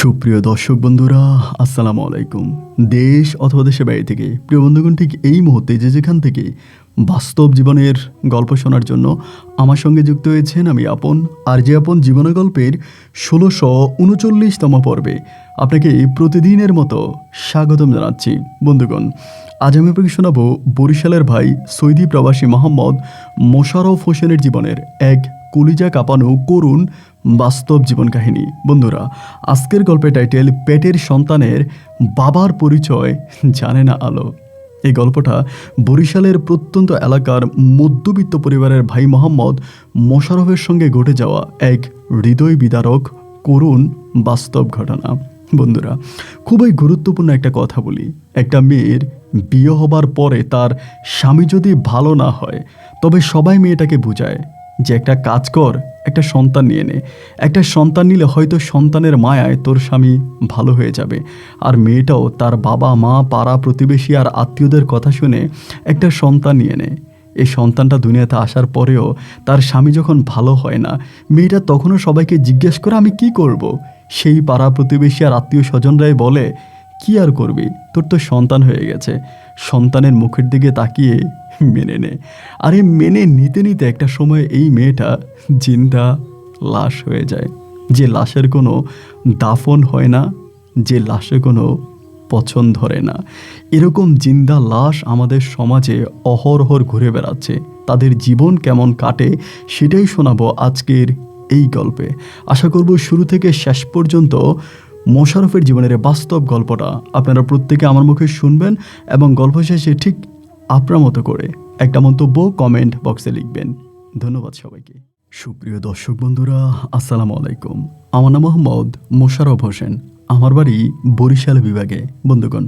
সুপ্রিয় দর্শক বন্ধুরা, আসসালামু আলাইকুম। দেশ অথবা দেশের বাইরে থেকে প্রিয় বন্ধুগণ, ঠিক এই মুহূর্তে যে যেখান থেকে বাস্তব জীবনের গল্প শোনার জন্য আমার সঙ্গে যুক্ত হয়েছেন, আমি আপন আর যে আপন জীবন গল্পের ১৬৩৯তম পর্বে আপনাকে প্রতিদিনের মতো স্বাগতম জানাচ্ছি। বন্ধুগণ, আজ আমি আপনাকে শোনাবো বরিশালের ভাই সৌদি প্রবাসী মোহাম্মদ মোশাররফ হোসেনের জীবনের এক কলিজা কাঁপানো করুণ বাস্তব জীবন কাহিনী। বন্ধুরা, আজকের গল্পের টাইটেল পেটের সন্তানের বাবার পরিচয় জানে না আলো। এই গল্পটা বরিশালের প্রত্যন্ত এলাকার মধ্যবিত্ত পরিবারের ভাই মোহাম্মদ মোশাররফের সঙ্গে ঘটে যাওয়া এক হৃদয় বিদারক করুণ বাস্তব ঘটনা। বন্ধুরা, খুবই গুরুত্বপূর্ণ একটা কথা বলি। একটা মেয়ের বিয়ে হবার পরে তার স্বামী যদি ভালো না হয়, তবে সবাই মেয়েটাকে বোঝায় যে একটা কাজ কর, একটা সন্তান নিয়ে নে। একটা সন্তান নিলে হয়তো সন্তানের মায়ায় তোর স্বামী ভালো হয়ে যাবে। আর মেয়েটাও তার বাবা মা, পাড়া প্রতিবেশী আর আত্মীয়দের কথা শুনে একটা সন্তান নিয়ে নেয়। এই সন্তানটা দুনিয়াতে আসার পরেও তার স্বামী যখন ভালো হয় না, মেয়েটা তখনও সবাইকে জিজ্ঞেস করে আমি কি করব। সেই পাড়া প্রতিবেশী আর আত্মীয় স্বজনরাই বলে, কি আর করবি, তোর তো সন্তান হয়ে গেছে। সন্তানের মুখের দিকে তাকিয়ে মেনে নে। আর এই মেনে নিতে নিতে একটা সময় এই মেয়েটা জিন্দা লাশ হয়ে যায়, যে লাশের কোনো দাফন হয় না, যে লাশে কোনো পছন্দ ধরে না। এরকম জিন্দা লাশ আমাদের সমাজে অহরহর ঘুরে বেড়াচ্ছে। তাদের জীবন কেমন কাটে সেটাই শোনাবো আজকের এই গল্পে। আশা করব শুরু থেকে শেষ পর্যন্ত মোশাররফের জীবনের বাস্তব গল্পটা আপনারা প্রত্যেকে আমার মুখে শুনবেন এবং গল্প শেষে ঠিক আপনার মতো করে একটা মন্তব্য কমেন্ট বক্সে লিখবেন। ধন্যবাদ সবাইকে। সুপ্রিয় দর্শক বন্ধুরা, আসসালামু আলাইকুম। আমার নাম মোহাম্মদ মোশাররফ হোসেন। আমার বাড়ি বরিশাল বিভাগে। বন্ধুগণ,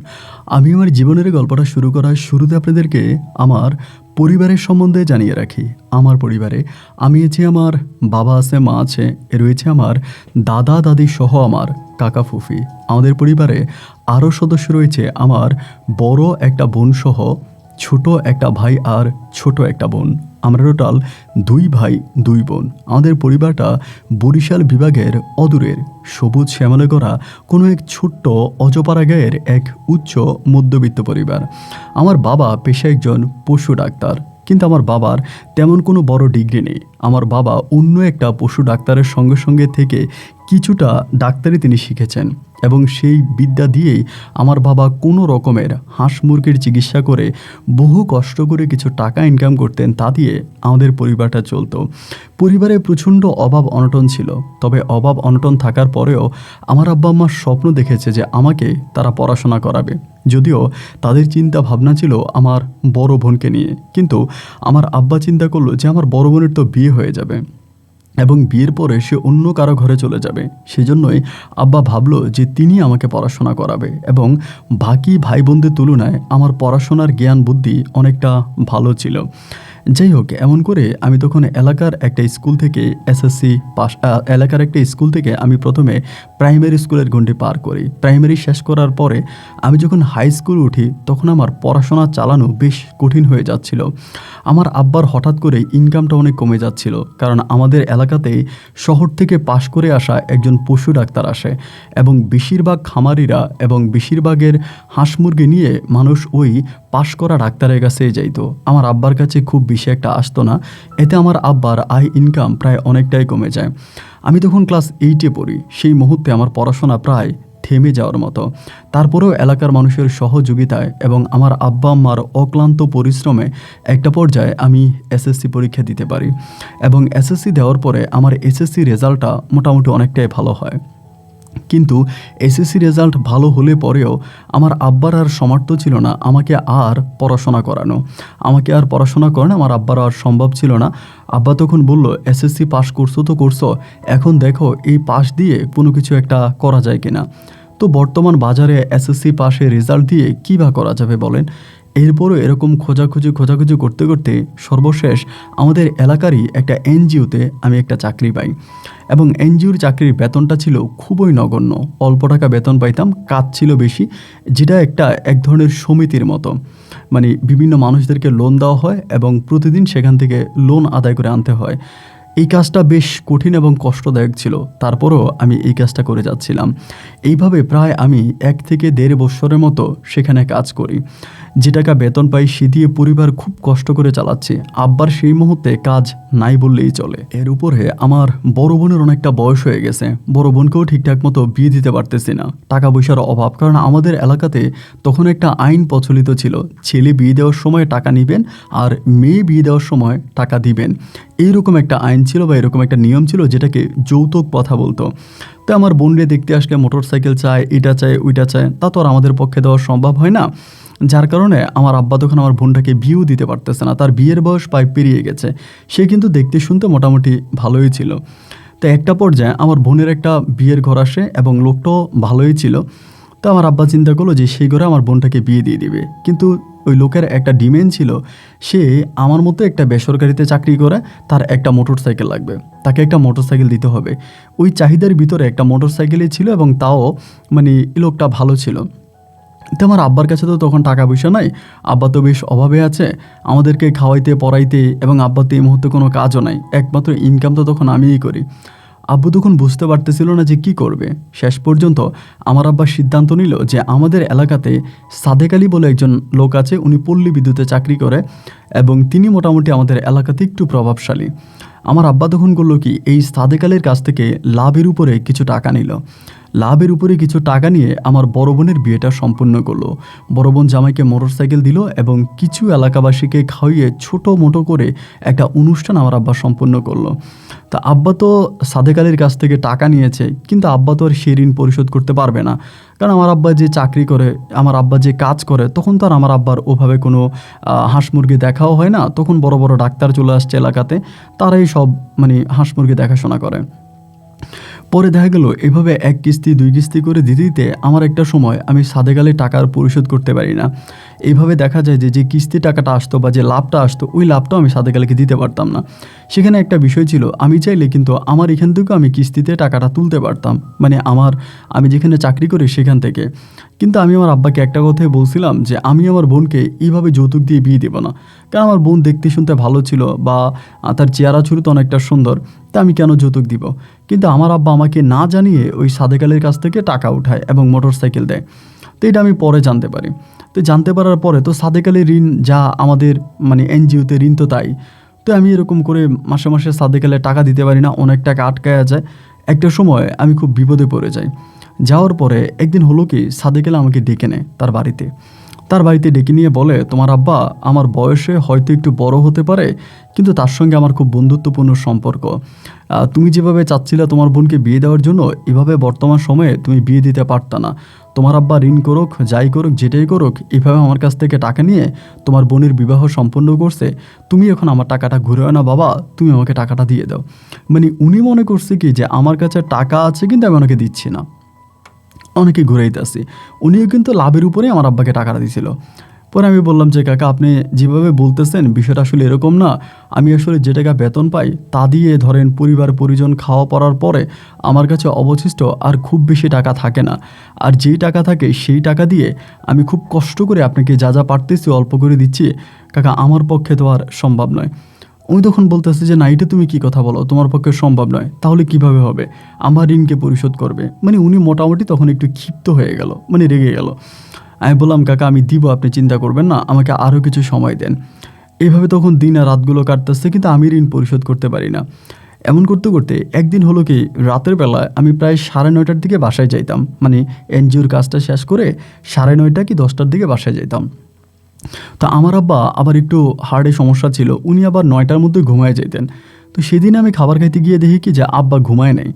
আমি আমার জীবনের গল্পটা শুরু করার শুরুতে আপনাদেরকে আমার পরিবারের সম্বন্ধে জানিয়ে রাখি। আমার পরিবারে আমি আছি, আমার বাবা আছে, মা আছে, রয়েছে আমার দাদা দাদি সহ আমার কাকা ফুফি। আমাদের পরিবারে আরও সদস্য রয়েছে আমার বড় একটা বোন সহ ছোট একটা ভাই আর ছোট একটা বোন। আমরা টোটাল 2 ভাই 2 বোন। আমাদের পরিবারটা বরিশাল বিভাগের অদূরের সবুজ শ্যামলে করা কোনো এক ছোট্ট অজপাড়া গায়ের এক উচ্চ মধ্যবিত্ত পরিবার। আমার বাবা পেশায় একজন পশু ডাক্তার, কিন্তু আমার বাবার তেমন কোনো বড় ডিগ্রি নেই। আমার বাবা অন্য একটা পশু ডাক্তারের সঙ্গে সঙ্গে থেকে কিছুটা ডাক্তারি তিনি শিখেছেন এবং সেই বিদ্যা দিয়েই আমার বাবা কোনো রকমের হাঁস মুরগির চিকিৎসা করে বহু কষ্ট করে কিছু টাকা ইনকাম করতেন। তা দিয়ে আমাদের পরিবারটা চলতো। পরিবারে প্রচণ্ড অভাব অনটন ছিল, তবে অভাব অনটন থাকার পরেও আমার আব্বা আম্মা স্বপ্ন দেখেছে যে আমাকে তারা পড়াশোনা করাবে। যদিও তাদের চিন্তা ভাবনা ছিল আমার বড় বোনকে নিয়ে, কিন্তু আমার আব্বা চিন্তা করলো যে আমার বড় বোনের তো বিয়ে হয়ে যাবে এবং বিয়ের পরে সে অন্য কারো ঘরে চলে যাবে। সেজন্যই আব্বা ভাবলো যে তিনি আমাকে পড়াশোনা করাবে এবং বাকি ভাই বোনদের তুলনায় আমার পড়াশোনার জ্ঞান বুদ্ধি অনেকটা ভালো ছিল। যাই হোক, এমন করে আমি তখন এলাকার একটা স্কুল থেকে আমি প্রথমে প্রাইমারি স্কুলের গণ্ডি পার করি। প্রাইমারি শেষ করার পরে আমি যখন হাই স্কুল উঠি, তখন আমার পড়াশোনা চালানো বেশ কঠিন হয়ে যাচ্ছিল। আমার আব্বার হঠাৎ করে ইনকামটা অনেক কমে যাচ্ছিল, কারণ আমাদের এলাকাতেই শহর থেকে পাশ করে আসা একজন পশু ডাক্তার আসে এবং বেশিরভাগ খামারিরা এবং বেশিরভাগের হাঁস মুরগি নিয়ে মানুষ ওই পাশ করা ডাক্তারের কাছে যাইতো। আমার আব্বার কাছে খুব বেশি একটা আসতো না। এতে আমার আব্বার আয় ইনকাম প্রায় অনেকটাই কমে যায়। আমি তখন ক্লাস 8-এ পড়ি। সেই মুহূর্তে আমার পড়াশোনা প্রায় থেমে যাওয়ার মতো। তারপরেও এলাকার মানুষের সহযোগিতায় এবং আমার আব্বা আম্মার অক্লান্ত পরিশ্রমে একটা পর্যায়ে আমি এসএসসি পরীক্ষা দিতে পারি এবং এসএসসি দেওয়ার পরে আমার এসএসসি রেজাল্টটা মোটামুটি অনেকটাই ভালো হয়। কিন্তু এসএসসি রেজাল্ট ভালো হলে পরেও আমার আব্বার আর সামর্থ্য ছিল না আমাকে আর পড়াশোনা করানো। আমার আব্বার আর সম্ভব ছিল না। আব্বা তখন বলল, এসএসসি পাস করছো তো করছো, এখন দেখো এই পাস দিয়ে কোনো কিছু একটা করা যায় কিনা। তো বর্তমান বাজারে এসএসসি পাসের রেজাল্ট দিয়ে কী বা করা যাবে বলেন। এরপরও এরকম খোঁজাখুঁজি করতে করতে সর্বশেষ আমাদের এলাকারই একটা এনজিওতে আমি একটা চাকরি পাই এবং এনজিওর চাকরির বেতনটা ছিল খুবই নগণ্য। অল্প টাকা বেতন পাইতাম, কাজ ছিল বেশি, যেটা এক ধরনের সমিতির মতো। মানে বিভিন্ন মানুষদেরকে লোন দেওয়া হয় এবং প্রতিদিন সেখান থেকে লোন আদায় করে আনতে হয়। এই কাজটা বেশ কঠিন এবং কষ্টদায়ক ছিল, তারপরও আমি এই কাজটা করে যাচ্ছিলাম। এইভাবে প্রায় আমি 1 থেকে 1.5 বছরের মতো সেখানে কাজ করি। যে টাকা বেতন পাই সে দিয়ে পরিবার খুব কষ্ট করে চালাচ্ছি। আব্বার সেই মুহূর্তে কাজ নাই বললেই চলে। এর উপরে আমার বড় বোনের অনেকটা বয়স হয়ে গেছে। বড় বোনকেও ঠিকঠাক মতো বিয়ে দিতে পারতেছি না, টাকা পয়সার অভাব। কারণ আমাদের এলাকাতে তখন একটা আইন প্রচলিত ছিল, ছেলে বিয়ে দেওয়ার সময় টাকা নেবেন আর মেয়ে বিয়ে দেওয়ার সময় টাকা দিবেন। এইরকম একটা আইন ছিল বা এরকম একটা নিয়ম ছিল, যেটাকে যৌতুক প্রথা বলতো। তো আমার বোনরে দেখতে আসলে মোটর সাইকেল চায়, এটা চায়, ওইটা চায়, তা তো আর আমাদের পক্ষে দেওয়া সম্ভব হয় না। যার কারণে আমার আব্বা তখন আমার বোনটাকে বিয়েও দিতে পারতেছে না। তার বিয়ের বয়স প্রায় পেরিয়ে গেছে। সে কিন্তু দেখতে শুনতে মোটামুটি ভালোই ছিল। তো একটা পর্যায়ে আমার বোনের একটা বিয়ের ঘর আসে এবং লোকটাও ভালোই ছিল। তো আমার আব্বা চিন্তা করলো যে সেই ঘরে আমার বোনটাকে বিয়ে দিয়ে দিবে। কিন্তু ওই লোকের একটা ডিমান্ড ছিল, সে আমার মতো একটা বেসরকারিতে চাকরি করে, তার একটা মোটর সাইকেল লাগবে, তাকে একটা মোটর সাইকেল দিতে হবে। ওই চাহিদার ভিতরে একটা মোটর সাইকেলই ছিল এবং তাও মানে লোকটা ভালো ছিল। তো আমার আব্বার কাছে তো তখন টাকা পয়সা নাই, আব্বা তো বেশ অভাবে আছে, আমাদেরকে খাওয়াইতে পড়াইতে, এবং আব্বা তো এই মুহূর্তে কোনো কাজও নাই, একমাত্র ইনকাম তো তখন আমিই করি। আব্বু তখন বুঝতে পারতেছিল না যে কি করবে। শেষ পর্যন্ত আমার আব্বা সিদ্ধান্ত নিল যে আমাদের এলাকাতে সাদেক আলী বলে একজন লোক আছে, উনি পল্লী বিদ্যুতে চাকরি করে এবং তিনি মোটামুটি আমাদের এলাকাতে একটু প্রভাবশালী। আমার আব্বা তখন করলো কি, এই সাদেক আলীর কাছ থেকে লাভের উপরে কিছু টাকা নিল। লাভের উপরে কিছু টাকা নিয়ে আমার বড় বোনের বিয়েটা সম্পূর্ণ করলো। বড় বোন জামাইকে মোটরসাইকেল দিল এবং কিছু এলাকাবাসীকে খাওয়িয়ে ছোটো মোটো করে একটা অনুষ্ঠান আমার আব্বা সম্পূর্ণ করলো। তা আব্বা তো সাদেক আলীর কাছ থেকে টাকা নিয়েছে, কিন্তু আব্বা তো আর সে ঋণ পরিশোধ করতে পারবে না। কারণ আমার আব্বা যে চাকরি করে, আমার আব্বা যে কাজ করে, তখন তো আর আমার আব্বার ওভাবে কোনো হাঁস মুরগি দেখাও হয় না। তখন বড় বড় ডাক্তার চলে আসছে এলাকাতে, তারাই সব মানে হাঁস মুরগি দেখাশোনা করে। পরে দেখা গেল এভাবে 1 কিস্তি 2 কিস্তি করে দিতে দিতে আমার একটা সময় আমি সাদেক আলীর টাকা আর পরিশোধ করতে পারি না। এইভাবে দেখা যায় যে কিস্তি টাকাটা আসতো বা যে লাভটা আসতো, ওই লাভটাও আমি সাদেক আলীকে দিতে পারতাম না। সেখানে একটা বিষয় ছিল, আমি চাইলে কিন্তু আমার এখান থেকেও আমি কিস্তিতে টাকাটা তুলতে পারতাম, মানে আমি যেখানে চাকরি করি সেখান থেকে। কিন্তু আমি আমার আব্বাকে একটা কথাই বলছিলাম যে আমি আমার বোনকে এইভাবে যৌতুক দিয়ে বিয়ে দেবো না। কারণ আমার বোন দেখতে শুনতে ভালো ছিল বা তার চেহারা ছিল তো অনেকটা সুন্দর, তা আমি কেন যৌতুক দিব। কিন্তু আমার আব্বা আমাকে না জানিয়ে ওই সাদেক আলীর কাছ থেকে টাকা উঠায় এবং মোটর সাইকেল দেয়। তো এটা আমি পরে জানতে পারি। তো জানতে পারার পরে তো সাদেক আলীর ঋণ যা আমাদের মানে এনজিওতে ঋণ তো তাই। তো আমি এরকম করে মাসে মাসে সাদেক আলীর টাকা দিতে পারি না, অনেক টাকা আটকায়া যায়। একটা সময় আমি খুব বিপদে পড়ে যাই। যাওয়ার পরে একদিন হলো কি, সাদেক আলী আমাকে ডেকে নেয় তার বাড়িতে ডেকে নিয়ে বলে, তোমার আব্বা আমার বয়সে হয়তো একটু বড় হতে পারে, কিন্তু তার সঙ্গে আমার খুব বন্ধুত্বপূর্ণ সম্পর্ক। তুমি যেভাবে চাচ্ছিলে তোমার বোনকে বিয়ে দেওয়ার জন্য, এভাবে বর্তমান সময়ে তুমি বিয়ে দিতে পারতা না। তোমার আব্বা ঋণ করুক, যাই করুক, যেটাই করুক, এভাবে আমার কাছ থেকে টাকা নিয়ে তোমার বোনের বিবাহ সম্পন্ন করছে। তুমি এখন আমার টাকাটা ঘুরে না বাবা, তুমি আমাকে টাকাটা দিয়ে দাও। মানে উনি মনে করছে কি যে আমার কাছে টাকা আছে কিন্তু আমি ওনাকে দিচ্ছি না, অনেকে ঘুরাইতেছি। উনিও কিন্তু লাভের উপরে আমার আব্বাকে টাকাটা দিয়েছিল। পরে আমি বললাম যে কাকা, আপনি যেভাবে বলতেছেন বিষয়টা আসলে এরকম না। আমি আসলে যে টাকা বেতন পাই তা দিয়ে ধরেন পরিবার পরিজন খাওয়া পড়ার পরে আমার কাছে অবশিষ্ট আর খুব বেশি টাকা থাকে না। আর যেই টাকা থাকে সেই টাকা দিয়ে আমি খুব কষ্ট করে আপনাকে যা যা পারতেছি অল্প করে দিচ্ছি। কাকা, আমার পক্ষে তো আর সম্ভব নয়। উনি তখন বলতেছে যে না, এটা তুমি কি কথা বলো, তোমার পক্ষে সম্ভব নয়, তাহলে কিভাবে হবে, আমার ঋণকে পরিশোধ করবে। মানে উনি মোটামুটি তখন একটু ক্ষিপ্ত হয়ে গেল, মানে রেগে গেল। আমি বললাম কাকা, আমি দিব, আপনি চিন্তা করবেন না, আমাকে আরও কিছু সময় দেন। এইভাবে তখন দিন আর রাতগুলো কাটতেছে, কিন্তু আমি ঋণ পরিশোধ করতে পারি না। এমন করতে করতে একদিন হলো কি, রাতের বেলায় আমি প্রায় 9:30টার দিকে বাসায় যাইতাম, মানে এনজিওর কাজটা শেষ করে 9:30 কি 10টার দিকে বাসায় যাইতাম। তা আমার আব্বা আবার একটু হার্টে সমস্যা ছিল, উনি আবার 9টার মধ্যে ঘুমায় যেতেন। তো সেদিন আমি খাবার খাইতে গিয়ে দেখি কি যে আব্বা ঘুমায় নেই।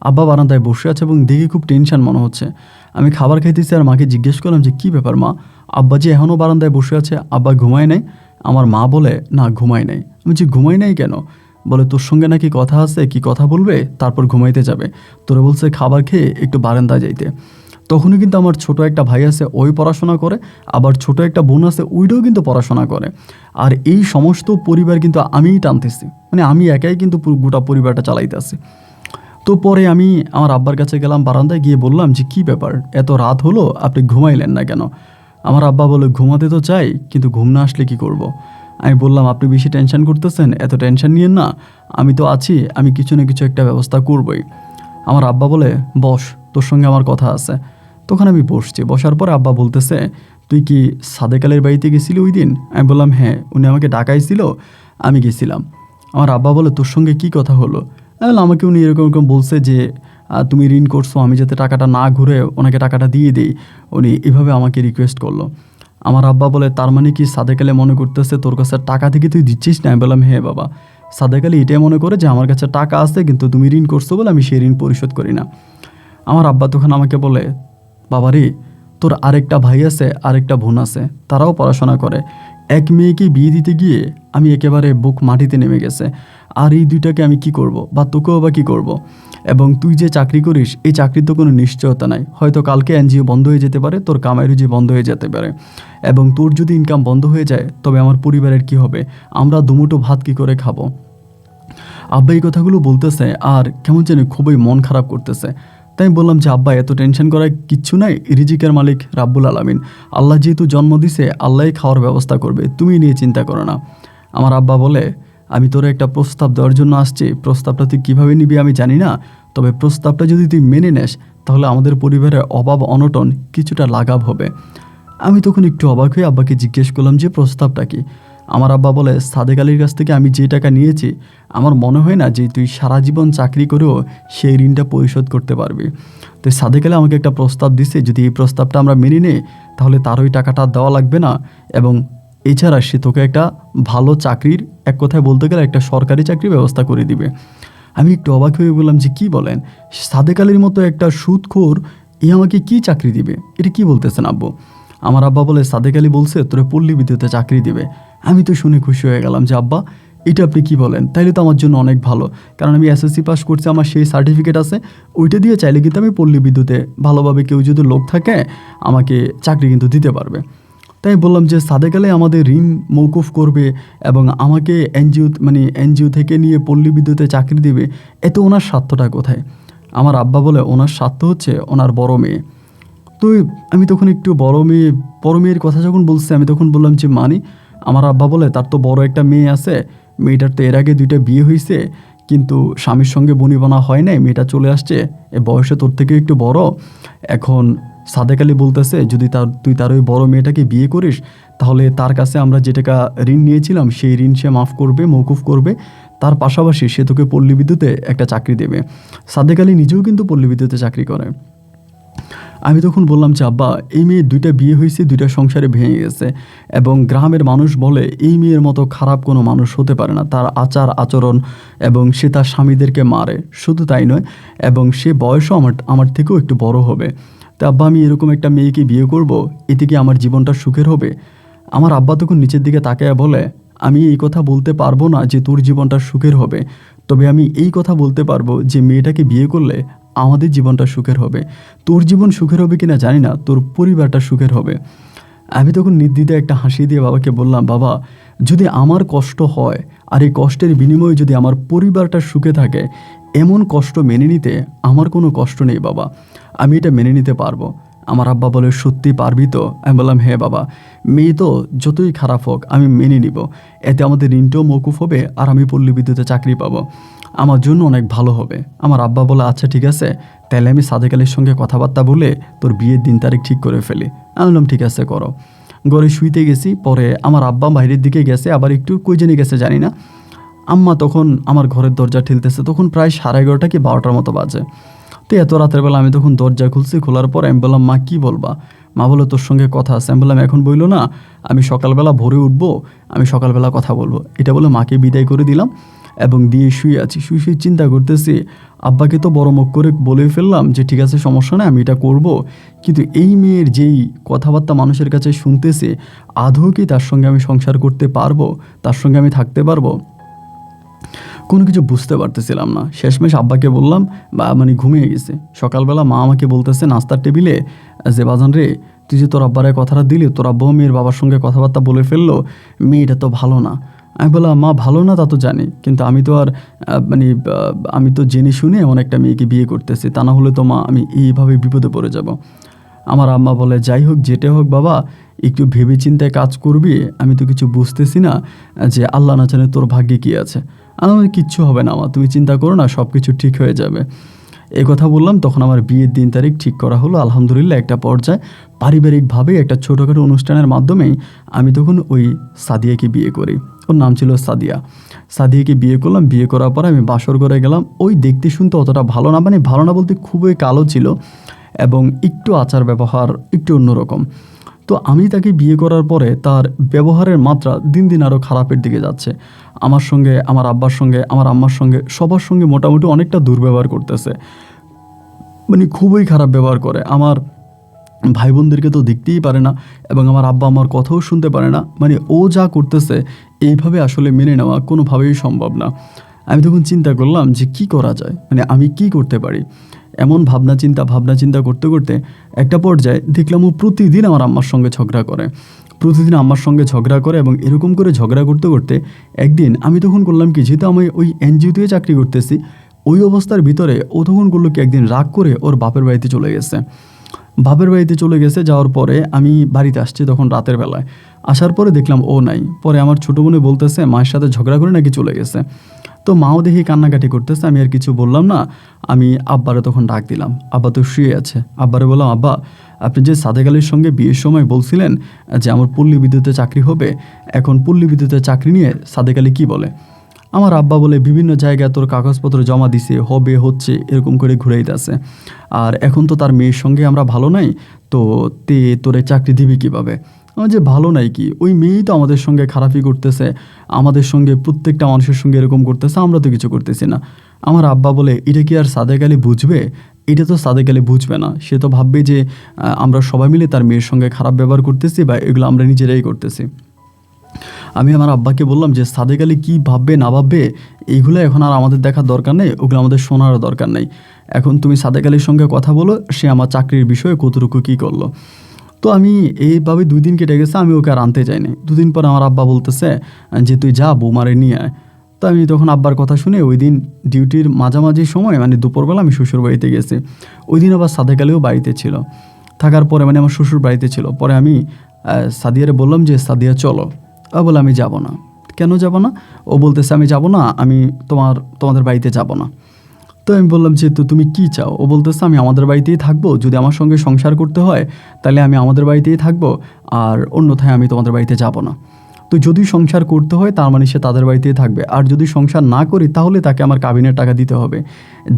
আব্বা বারান্দায় বসে আছে এবং দেখি খুব টেনশন মনে হচ্ছে। আমি খাবার খাইতেছি আর মাকে জিজ্ঞেস করলাম যে কী ব্যাপার মা, আব্বা যে এখনও বারান্দায় বসে আছে, আব্বা ঘুমায় নাই? আমার মা বলে না, ঘুমায় নাই। আমি যে ঘুমাই নাই কেন? বলে তোর সঙ্গে নাকি কথা আছে, কি কথা বলবে, তারপর ঘুমাইতে যাবে। তোরে বলছে খাবার খেয়ে একটু বারান্দায় যাইতে। তখনই কিন্তু আমার ছোট একটা ভাই আছে, ওই পড়াশোনা করে, আবার ছোট একটা বোন আছে, ওইটাও কিন্তু পড়াশোনা করে। আর এই সমস্ত পরিবার কিন্তু আমিই টানতেছি, মানে আমি একাই কিন্তু গোটা পরিবারটা চালাইতেছি। তো পরে আমি আমার আব্বার কাছে গেলাম, বারান্দায় গিয়ে বললাম যে কী ব্যাপার, এত রাত হলো, আপনি ঘুমাইলেন না কেন? আমার আব্বা বলে ঘুমাতে তো চাই, কিন্তু ঘুম না আসলে কী করব। আমি বললাম, আপনি বেশি টেনশন করতেছেন, এত টেনশন নিয়েন না, আমি তো আছি, আমি কিছু না কিছু একটা ব্যবস্থা করবই। আমার আব্বা বলে, বস, তোর সঙ্গে আমার কথা আছে। তখন আমি বসছি, বসার পরে আব্বা বলতেছে, তুই কি সাদেক আলীর বাড়িতে গেছিলি ওই দিন? আমি বললাম, হ্যাঁ, উনি আমাকে ডাকাইছিল, আমি গেছিলাম। আমার আব্বা বলে, তোর সঙ্গে কি কথা হলো? আমি বললাম, আমাকে উনি এরকম এরকম বলছে যে তুমি ঋণ করছো, আমি যাতে টাকাটা না ঘুরে ওনাকে টাকাটা দিয়ে দিই, উনি এভাবে আমাকে রিকোয়েস্ট করলো। আমার আব্বা বলে, তার মানে কি সাদেক আলী মনে করতেছে তোর কাছে টাকা থেকে তুই দিচ্ছিস না? আমি বললাম, হ্যাঁ বাবা, সাদেক আলী এটাই মনে করে যে আমার কাছে টাকা আছে, কিন্তু তুমি ঋণ করছো বলে আমি সেই ঋণ পরিশোধ করি না। আমার আব্বা তখন আমাকে বলে, বাবা রে, তোর আরেকটা ভাই আছে, আরেকটা বোন আছে, তারাও পড়াশোনা করে, এক মেয়েকে বিয়ে দিতে গিয়ে আমি একেবারে বুক মাটিতে নেমে গেছে। আর এই দুইটাকে আমি কি করব, বা তোকেও বা কী করব? এবং তুই যে চাকরি করিস, এই চাকরির তো কোনো নিশ্চয়তা নাই, হয়তো কালকে এনজিও বন্ধ হয়ে যেতে পারে, তোর কামাই রুজি বন্ধ হয়ে যেতে পারে, এবং তোর যদি ইনকাম বন্ধ হয়ে যায় তবে আমার পরিবারের কি হবে? আমরা দুমুঠো ভাত কী করে খাবো? আব্বা এই কথাগুলো বলতেছে আর কেমন জানি খুবই মন খারাপ করতেছে। তাই আমি বললাম যে, আব্বা এত টেনশন করার কিচ্ছু নাই, রিজিকের মালিক রাব্বুল আলামিন, আল্লাহ যেহেতু জন্ম দিছে, আল্লাহই খাওয়ার ব্যবস্থা করবে, তুমি নিয়ে চিন্তা করো না। আমার আব্বা বলে, আমি তোর একটা প্রস্তাব দেওয়ার জন্য আসছি, প্রস্তাবটা তুই কীভাবে নিবি আমি জানি না, তবে প্রস্তাবটা যদি তুই মেনে নেস তাহলে আমাদের পরিবারের অভাব অনটন কিছুটা লাঘব হবে। আমি তখন একটু অবাক হয়ে আব্বাকে জিজ্ঞেস করলাম যে, প্রস্তাবটা কি? আমার আব্বা বলে, সাদেক আলীর কাছ থেকে আমি যে টাকা নিয়েছি, আমার মনে হয় না যে তুই সারা জীবন চাকরি করেও সেই ঋণটা পরিশোধ করতে পারবি। তো সাদেক আলী আমাকে একটা প্রস্তাব দিছে, যদি এই প্রস্তাবটা আমরা মেনে নিই তাহলে তার ওই টাকাটা দেওয়া লাগবে না, এবং এছাড়া সে তোকে একটা ভালো চাকরির, এক কথায় বলতে গেলে একটা সরকারি চাকরির ব্যবস্থা করে দিবে। আমি একটু অবাক হয়ে বললাম যে, কী বলেন? সাদেক আলীর মতো একটা সুদখোর এ আমাকে কি চাকরি দিবে? এটা কি বলতেছেন আব্বু? আমার আব্বা বলে, সাদেক আলী বলছে তোরে পল্লী বিদ্যুতে চাকরি দিবে। আমি তো শুনে খুশি হয়ে গেলাম যে, আব্বা এটা আপনি কি বলেন? তাইলে তো আমার জন্য অনেক ভালো, কারণ আমি এসএসসি পাস করছি, আমার সেই সার্টিফিকেট আছে, ওইটা দিয়ে চাইলে কিন্তু আমি পল্লী বিদ্যুতে ভালোভাবে কেউ যদি লোক থাকে আমাকে চাকরি কিন্তু দিতে পারবে। তাই বললাম যে, সাদেক আলী আমাদের ঋণ মৌকুফ করবে এবং আমাকে এনজিও থেকে নিয়ে পল্লী বিদ্যুতে চাকরি দিবে, এতে ওনার স্বার্থটা কোথায়? আমার আব্বা বলে, ওনার স্বার্থ হচ্ছে ওনার বড় মেয়ে। তো আমি তখন একটু বড় মেয়ের কথা যখন বলছে, আমি তখন বললাম যে, মানে? আমার আব্বা বলে, তার তো বড় একটা মেয়ে আছে, মেয়েটার তো এর আগে 2টা বিয়ে হয়েছে, কিন্তু স্বামীর সঙ্গে বনিবনা হয় নাই, মেয়েটা চলে আসছে, এ বয়সে তোর থেকে একটু বড়। এখন সাদেক আলী বলতেছে, যদি তুই তার ওই বড় মেয়েটাকে বিয়ে করিস তাহলে তার কাছে আমরা যে টাকা ঋণ নিয়েছিলাম সেই ঋণ সে মাফ করবে, মৌকুফ করবে, তার পাশাপাশি সে তোকে পল্লী বিদ্যুতে একটা চাকরি দেবে। সাদেক আলী নিজেও কিন্তু পল্লী বিদ্যুতে চাকরি করে। আমি তখন বললাম যে, আব্বা, এই মেয়ের 2টা বিয়ে হয়েছে, 2টা সংসারে ভেঙে গেছে, এবং গ্রামের মানুষ বলে এই মেয়ের মতো খারাপ কোনো মানুষ হতে পারে না, তার আচার আচরণ, এবং সে তার স্বামীদেরকে মারে, শুধু তাই নয়, এবং সে বয়সও আমার থেকেও একটু বড় হবে। তা আব্বা, আমি এরকম একটা মেয়েকে বিয়ে করব, এতে কি আমার জীবনটা সুখের হবে? আমার আব্বা তখন নিচের দিকে তাকায় বলে, আমি এই কথা বলতে পারবো না যে তোর জীবনটা সুখের হবে, তবে আমি এই কথা বলতে পারবো যে মেয়েটাকে বিয়ে করলে আমাদের জীবনটা সুখের হবে। তোর জীবন সুখের হবে কিনা জানি না, তোর পরিবারটা সুখের হবে। আমি তখন নির্দ্বিধায় একটা হাসি দিয়ে বাবাকে বললাম, বাবা, যদি আমার কষ্ট হয় আর এই কষ্টের বিনিময়ে যদি আমার পরিবারটা সুখে থাকে, এমন কষ্ট মেনে নিতে আমার কোনো কষ্ট নেই বাবা, আমি এটা মেনে নিতে পারবো। আমার আব্বা বলে, সত্যি পারবি তো? আমি বললাম, হ্যাঁ বাবা, মেয়ে তো যতই খারাপ হোক আমি মেনে নিব, এতে আমাদের ঋণটাও মৌকুফ হবে আর আমি পল্লী বিদ্যুতে চাকরি পাবো, আমার জন্য অনেক ভালো হবে। আমার আব্বা বলে, আচ্ছা ঠিক আছে, তাহলে আমি সাদেক আলীর সঙ্গে কথাবার্তা বলে তোর বিয়ের দিন তারিখ ঠিক করে ফেলি। আমি বললাম, ঠিক আছে, করো। ঘরে শুইতে গেছি, পরে আমার আব্বা বাইরের দিকে গেছে, আবার একটু কই জেনে গেছে জানি না। আম্মা তখন আমার ঘরের দরজা ঠেলতেছে, তখন প্রায় 11:30 কি 12টার মতো বাজে। তো এত রাতের বেলা আমি তখন দরজা খুলছি, খোলার পর আমি বললাম, মা কী বলবা? মা বলে, তোর সঙ্গে কথা আছে। আমি বললাম, এখন বইলো না, আমি সকালবেলা ভোরে উঠবো, আমি সকালবেলা কথা বলবো। এটা বলে মাকে বিদায় করে দিলাম এবং দিয়ে শুয়ে আছি। শুয়ে চিন্তা করতেছি, আব্বাকে তো বড় মুখ করে বলে ফেললাম যে ঠিক আছে, সমস্যা নেই, আমি এটা করব, কিন্তু এই মেয়ের যেই কথাবার্তা মানুষের কাছে শুনতেছে, আদৌ কি তার সঙ্গে আমি সংসার করতে পারবো, তার সঙ্গে আমি থাকতে পারবো? কোনো কিছু বুঝতে পারতেছিলাম না। শেষমেশ আব্বাকে বললাম, ঘুমিয়ে গেছে। সকালবেলা মা আমাকে বলতেছে নাস্তার টেবিলে যে, বাজান রে, তুই যে তোর আব্বার কথাটা দিলি, তোর আব্বাও মেয়ের বাবার সঙ্গে কথাবার্তা বলে ফেললো, মেয়েটা তো ভালো না। আমি বললাম, মা ভালো না তা তো জানি, কিন্তু আমি তো আর আমি তো জেনে শুনে এমন একটা মেয়েকে বিয়ে করতেছি, তা না হলে তো মা আমি এইভাবে বিপদে পড়ে যাব। আমার আম্মা বলে, যাই হোক যেটা হোক বাবা, একটু ভেবে চিন্তায় কাজ করবি, আমি তো কিছু বুঝতেছি না যে আল্লাহ না জানে তোর ভাগ্যে কী আছে। আমার কিচ্ছু হবে না, আমার তুমি চিন্তা করো না, সব কিছু ঠিক হয়ে যাবে। এই কথা বললাম, তখন আমার বিয়ের দিন তারিখ ঠিক করা হলো। আলহামদুলিল্লাহ একটা পর্যায়ে পারিবারিকভাবে একটা ছোটোখাটো অনুষ্ঠানের মাধ্যমেই আমি তখন ওই সাদিয়াকে বিয়ে করি। ওর নাম ছিল সাদিয়া। সাদিয়াকে বিয়ে করলাম। বিয়ে করার পর আমি বাসর ঘরে গেলাম। ওই দেখতে শুনতে অতটা ভালো না, মানে ভালো না বলতে খুবই কালো ছিল এবং একটু আচার ব্যবহার একটু অন্যরকম। তো আমি তাকে বিয়ে করার পরে তার ব্যবহারের মাত্রা দিন দিন আরও খারাপের দিকে যাচ্ছে। আমার সঙ্গে, আমার আব্বার সঙ্গে, আমার আম্মার সঙ্গে, সবার সঙ্গে মোটামুটি অনেকটা দুর্ব্যবহার করতেছে, মানে খুবই খারাপ ব্যবহার করে। আমার ভাই বোনদেরকে তো দেখতেই পারে না এবং আমার আব্বা আমার কথাও শুনতে পারে না। মানে ও যা করতেছে এইভাবে আসলে মেনে নেওয়া কোনোভাবেই সম্ভব না। আমি তখন চিন্তা করলাম যে কি করা যায়, মানে আমি কি করতে পারি। এমন ভাবনা চিন্তা করতে করতে একটা পর্যায়ে দেখলাম ও প্রতিদিন আমার আম্মার সঙ্গে ঝগড়া করে, প্রতিদিন আম্মার সঙ্গে ঝগড়া করে। এবং এরকম করে ঝগড়া করতে করতে একদিন আমি তখন করলাম কি, যেহেতু আমি ওই এনজিওতে চাকরি করতেছি, ওই অবস্থার ভিতরে ও তখন করলো কি, একদিন রাগ করে ওর বাপের বাড়িতে চলে গেছে। বাপের বাড়িতে চলে গেছে, যাওয়ার পরে আমি বাড়িতে আসছি তখন রাতের বেলায়। আসার পরে দেখলাম ও নাই। পরে আমার ছোটো বোনে বলতেছে মায়ের সাথে ঝগড়া করে নাকি চলে গেছে। তো মাও দেখি কান্নাকাটি করতেছে, আমি আর কিছু বললাম না। আমি আব্বারে তখন ডাক দিলাম, আব্বা তো শুয়ে আছে। আব্বারে বললাম, আব্বা আপনি যে সাদেক আলীর সঙ্গে বিয়ের সময় বলছিলেন যে আমার পল্লী বিদ্যুতে চাকরি হবে, এখন পল্লী বিদ্যুতে চাকরি নিয়ে সাদেক আলী কী বলে? আমার আব্বা বলে বিভিন্ন জায়গায় তোর কাগজপত্র জমা দিছে, হবে, হচ্ছে, এরকম করে ঘুরেই দিছে। আর এখন তো তার মেয়ের সঙ্গে আমরা ভালো নাই, তো তোরে চাকরি দিবি কীভাবে? আমার যে ভালো নাই কি, ওই মেয়েই তো আমাদের সঙ্গে খারাপই করতেছে, আমাদের সঙ্গে প্রত্যেকটা মানুষের সঙ্গে এরকম করতেছে, আমরা তো কিছু করতেছি না। আমার আব্বা বলে, এটা কি আর সাদেক আলী বুঝবে? এটা তো সাদেক আলী বুঝবে না। সে তো ভাববে যে আমরা সবাই মিলে তার মেয়ের সঙ্গে খারাপ ব্যবহার করতেছি বা এগুলো আমরা নিজেরাই করতেছি। আমি আমার আব্বাকে বললাম যে সাদেক আলী কী ভাববে না ভাববে এইগুলো এখন আর আমাদের দেখার দরকার নেই, ওগুলো আমাদের শোনারও দরকার নেই। এখন তুমি সাদেক আলীর সঙ্গে কথা বলো, সে আমার চাকরির বিষয়ে কতটুকু কী করলো। তো আমি এইভাবে 2 দিন কেটে গেছে, আমি ওকে আর আনতে যাইনি। 2 দিন পর আমার আব্বা বলতেছে যে তুই যা বৌমারে নিয়ে আয়। তো আমি তখন আব্বার কথা শুনে ওই দিন ডিউটির মাঝামাঝি সময়, মানে দুপুরবেলা আমি শ্বশুর বাড়িতে গেছি। ওই দিন আবার সাদেক আলীও বাড়িতে ছিল। থাকার পরে মানে আমার শ্বশুর বাড়িতে ছিল। পরে আমি সাদিয়ারে বললাম যে সাদিয়া চলো। ও বলে আমি যাব না। কেন যাব না? ও বলতেছে আমি যাব না, আমি তোমাদের বাড়িতে যাব না। তো আমি বললাম যে তো তুমি কী চাও? ও বলতেছে আমি আমাদের বাড়িতেই থাকবো, যদি আমার সঙ্গে সংসার করতে হয় তাহলে আমি আমাদের বাড়িতেই থাকবো, আর অন্যথায় আমি তোমাদের বাড়িতে যাব না। তো যদি সংসার করতে হয় তার মানে সে তাদের বাড়িতেই থাকবে, আর যদি সংসার না করি তাহলে তাকে আমার কাবিনের টাকা দিতে হবে।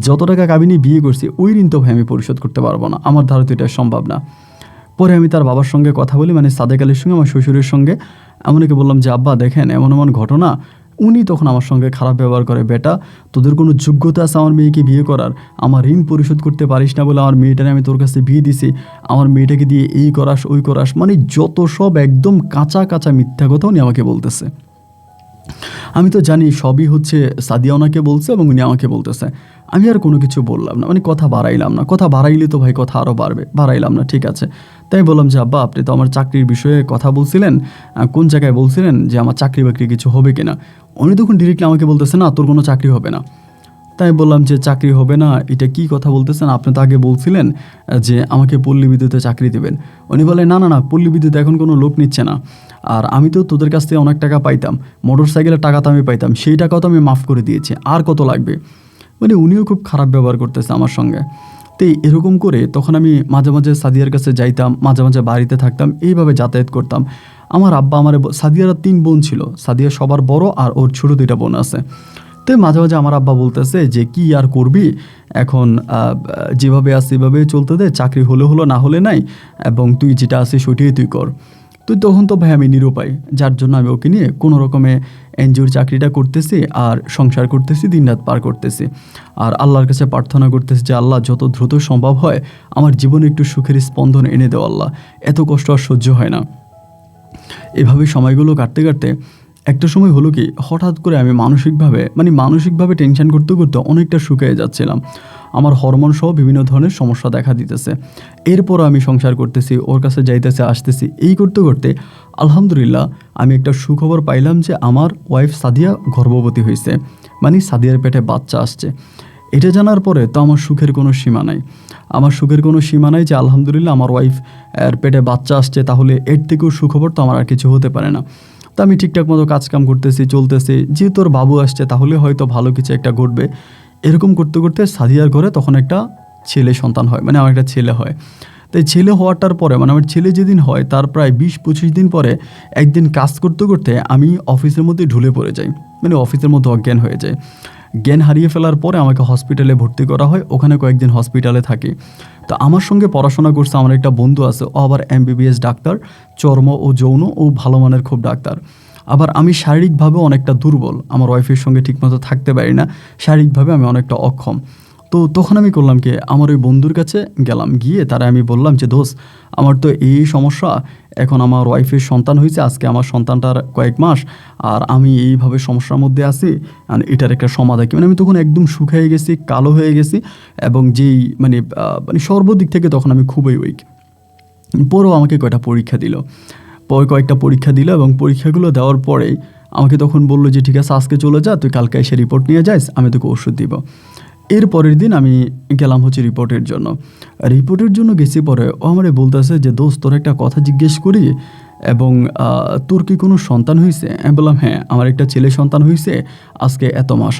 যত টাকা কাবিনে বিয়ে করছি ওই ঋণ তো ভাই আমি পরিশোধ করতে পারবো না, আমার দ্বারা তো এটা সম্ভব না। পরে আমি তার বাবার সঙ্গে কথা বলি, মানে সাদেক আলীর সঙ্গে, আমার শ্বশুরের সঙ্গে। এমনকি বললাম যে আব্বা দেখেন এমন এমন ঘটনা। উনি তখন আমার সঙ্গে খারাপ ব্যবহার করে, বেটা তোদের কোনো যোগ্যতা আছে আমার মেয়েকে বিয়ে করার? আমার ঋণ পরিশোধ করতে পারিস না বলে আমার মেয়েটারে আমি তোর কাছে বিয়ে দিছি, আমার মেয়েটাকে দিয়ে এই করাস ওই করাস, মানে যত সব একদম কাঁচা কাঁচা মিথ্যা কথা উনি আমাকে বলতেছে। আমি তো জানি সবই হচ্ছে সাদিয়া ওনাকে বলছে এবং উনি আমাকে বলতেছে। আমি আর কোনো কিছু বললাম না, মানে কথা বাড়াইলাম না। কথা বাড়াইলে তো ভাই কথা আরও বাড়বে, বাড়াইলাম না, ঠিক আছে। তাই বললাম যে আব্বা আপনি তো আমার চাকরির বিষয়ে কথা বলছিলেন, কোন জায়গায় বলছিলেন যে আমার চাকরি বাকরি কিছু হবে কিনা? উনি তখন ডিরেক্টলি আমাকে বলতেছে না তোর কোনো চাকরি হবে না। তাই বললাম যে চাকরি হবে না এটা কি কথা বলতেছেন? আপনি তো আগে বলছিলেন যে আমাকে পল্লী বিদ্যুতে চাকরি দেবেন। উনি বলে না না না, পল্লী বিদ্যুতে এখন কোনো লোক নিচ্ছে না, আর আমি তো তোদের কাছ থেকে অনেক টাকা পাইতাম, মোটর সাইকেলের টাকা তো আমি পাইতাম, সেই টাকাও তো আমি মাফ করে দিয়েছি, আর কত লাগবে? মানে উনিও খুব খারাপ ব্যবহার করতেছে আমার সঙ্গে। তো এরকম করে তখন আমি মাঝে মাঝে সাদিয়ার কাছে যাইতাম, মাঝে মাঝে বাড়িতে থাকতাম, এইভাবে যাতায়াত করতাম। আমার আব্বা আমার সাদিয়ারা 3 বোন ছিল, সাদিয়া সবার বড় আর ওর ছোটো 2টা বোন আছে। তো মাঝে মাঝে আমার আব্বা বলতেছে যে কি আর করবি এখন, যেভাবে আছে সেভাবে চলতে দে, চাকরি হলে হলো না হলে নাই, এবং তুই যেটা আছিস ওইটাই তুই কর। তো তখন তো ভাই আমি নিরুপায়, যার জন্য আমি ওকে নিয়ে কোনো রকমে এনজিওর চাকরিটা করতেছি আর সংসার করতেছি, দিনরাত পার করতেছি। আর আল্লাহর কাছে প্রার্থনা করতেছি যে আল্লাহ যত দ্রুত সম্ভব হয় আমার জীবনে একটু সুখের স্পন্দন এনে দেও আল্লাহ, এত কষ্ট আর সহ্য হয় না। এভাবে সময়গুলো কাটতে কাটতে একটা সময় হলো কি, হঠাৎ করে আমি মানসিকভাবে টেনশন করতে করতে অনেকটা শুকিয়ে যাচ্ছিলাম। আমার হরমোন সহ বিভিন্ন ধরনের সমস্যা দেখা দিতেছে। এরপর আমি সংসার করতেছি, ওর কাছে যাইতেছে আসতেছি, এই করতে করতে আলহামদুলিল্লাহ আমি একটা সুখবর পাইলাম যে আমার ওয়াইফ সাদিয়া গর্ভবতী হয়েছে, মানে সাদিয়ার পেটে বাচ্চা আসছে। এটা জানার পরে তো আমার সুখের কোনো সীমা নাই। আমার সুখের কোনো সীমা নাই যে আলহামদুলিল্লাহ আমার ওয়াইফ এর পেটে বাচ্চা আসছে, তাহলে এর থেকেও সুখবর তো আমার আর কিছু হতে পারে না। তো আমি ঠিকঠাক মতো কাজকাম করতেছি, চলতেছি, যেহেতু ওর বাবু আসছে তাহলে হয়তো ভালো কিছু একটা ঘটবে। এরকম করতে করতে সাদিয়ার ঘরে তখন একটা ছেলে সন্তান হয়, মানে আমার একটা ছেলে হয়। তাই ছেলে হওয়াটার পরে, মানে আমার ছেলে যেদিন হয় তার প্রায় 20-25 দিন পরে একদিন কাজ করতে করতে আমি অফিসের মধ্যে ঢুলে পড়ে যাই, মানে অফিসের মধ্যে অজ্ঞান হয়ে যায়। জ্ঞান হারিয়ে ফেলার পরে আমাকে হসপিটালে ভর্তি করা হয়, ওখানে কয়েকদিন হসপিটালে থাকি। তো আমার সঙ্গে পড়াশোনা করছে আমার একটা বন্ধু আছে, ও আবার MBBS ডাক্তার, চর্ম ও যৌন, ও ভালো মানের খুব ডাক্তার। আবার আমি শারীরিকভাবে অনেকটা দুর্বল, আমার ওয়াইফের সঙ্গে ঠিকমতো থাকতে পারি না, শারীরিকভাবে আমি অনেকটা অক্ষম। তো তখন আমি করলাম কি, আমার ওই বন্ধুর কাছে গেলাম, গিয়ে তারা আমি বললাম যে দোস্ত, আমার তো এই সমস্যা, এখন আমার ওয়াইফের সন্তান হয়েছে, আজকে আমার সন্তানটার কয়েক মাস, আর আমি এইভাবে সমস্যার মধ্যে আছি, আর এটার একটা সমাধান কি। মানে আমি তখন একদম শুকিয়ে গেছি, কালো হয়ে গেছি, এবং যেই মানে সর্বদিক থেকে তখন আমি খুবই উইক। পরেও আমাকে কয়েকটা পরীক্ষা দিল, এবং পরীক্ষাগুলো দেওয়ার পরেই আমাকে তখন বললো যে ঠিক আছে আজকে চলে যা, তুই কালকে এসে রিপোর্ট নিয়ে যাস, আমি তোকে ওষুধ দিব। এর পরের দিন আমি গেলাম হচ্ছে রিপোর্টের জন্য গেছি। পরে ও আমারে বলতেছে যে দোস্ত, তোর একটা কথা জিজ্ঞেস করি, এবং তোর কি কোনো সন্তান হয়েছে? আমি বললাম হ্যাঁ, আমার একটা ছেলে সন্তান হয়েছে, আজকে এত মাস।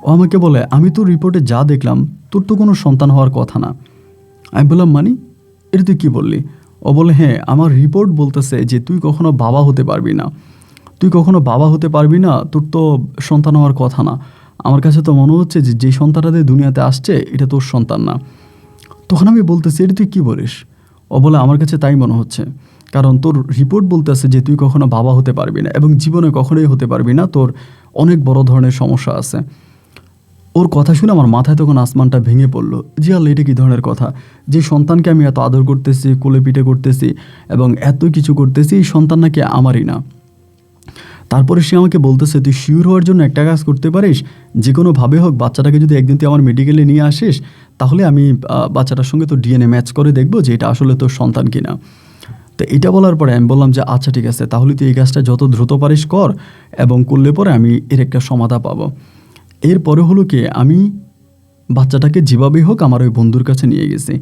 ও আমাকে বলে আমি তো রিপোর্টে যা দেখলাম তোর তো কোনো সন্তান হওয়ার কথা না। আমি বললাম মানে, এটা তুই কী বললি? ও বলে হ্যাঁ, আমার রিপোর্ট বলতেছে যে তুই কখনো বাবা হতে পারবি না, তোর তো সন্তান হওয়ার কথা না। আমার কাছে তো মনে হচ্ছে যে যে সন্তানটা দুনিয়াতে আসছে এটা তোর সন্তান না। তখন আমি বলতেছি এটা তুই কী বলিস? ও বলে আমার কাছে তাই মনে হচ্ছে, কারণ তোর রিপোর্ট বলতেছে যে তুই কখনো বাবা হতে পারবি না, এবং জীবনে কখনোই হতে পারবি না, তোর অনেক বড় ধরনের সমস্যা আছে। ওর কথা শুনে আমার মাথায় তখন আসমানটা ভেঙে পড়লো, জি আল্লাহ, এটা কী ধরনের কথা? যে সন্তানকে আমি এত আদর করতেছি, কোলে পিঠে করতেছি, এবং এত কিছু করতেছি, এই সন্তান নাকি আমারই না। তারপরে সে আমাকে বলতেছে তুই শিওর হওয়ার জন্য একটা কাজ করতে পারিস, যে কোনোভাবে হোক বাচ্চাটাকে যদি একদিন তুই আমার মেডিকেলে নিয়ে আসিস, তাহলে আমি বাচ্চাটার সঙ্গে তোর DNA ম্যাচ করে দেখবো যে এটা আসলে তোর সন্তান কিনা। তো এটা বলার পরে আমি বললাম যে আচ্ছা ঠিক আছে, তাহলে তুই এই কাজটা যত দ্রুত পারিস কর, এবং করলে পরে আমি এর একটা সমাধা পাবো। এরপরে হলো কি, আমি বাচ্চাটাকে যেভাবেই হোক আমার ওই বন্ধুর কাছে নিয়ে গেছি।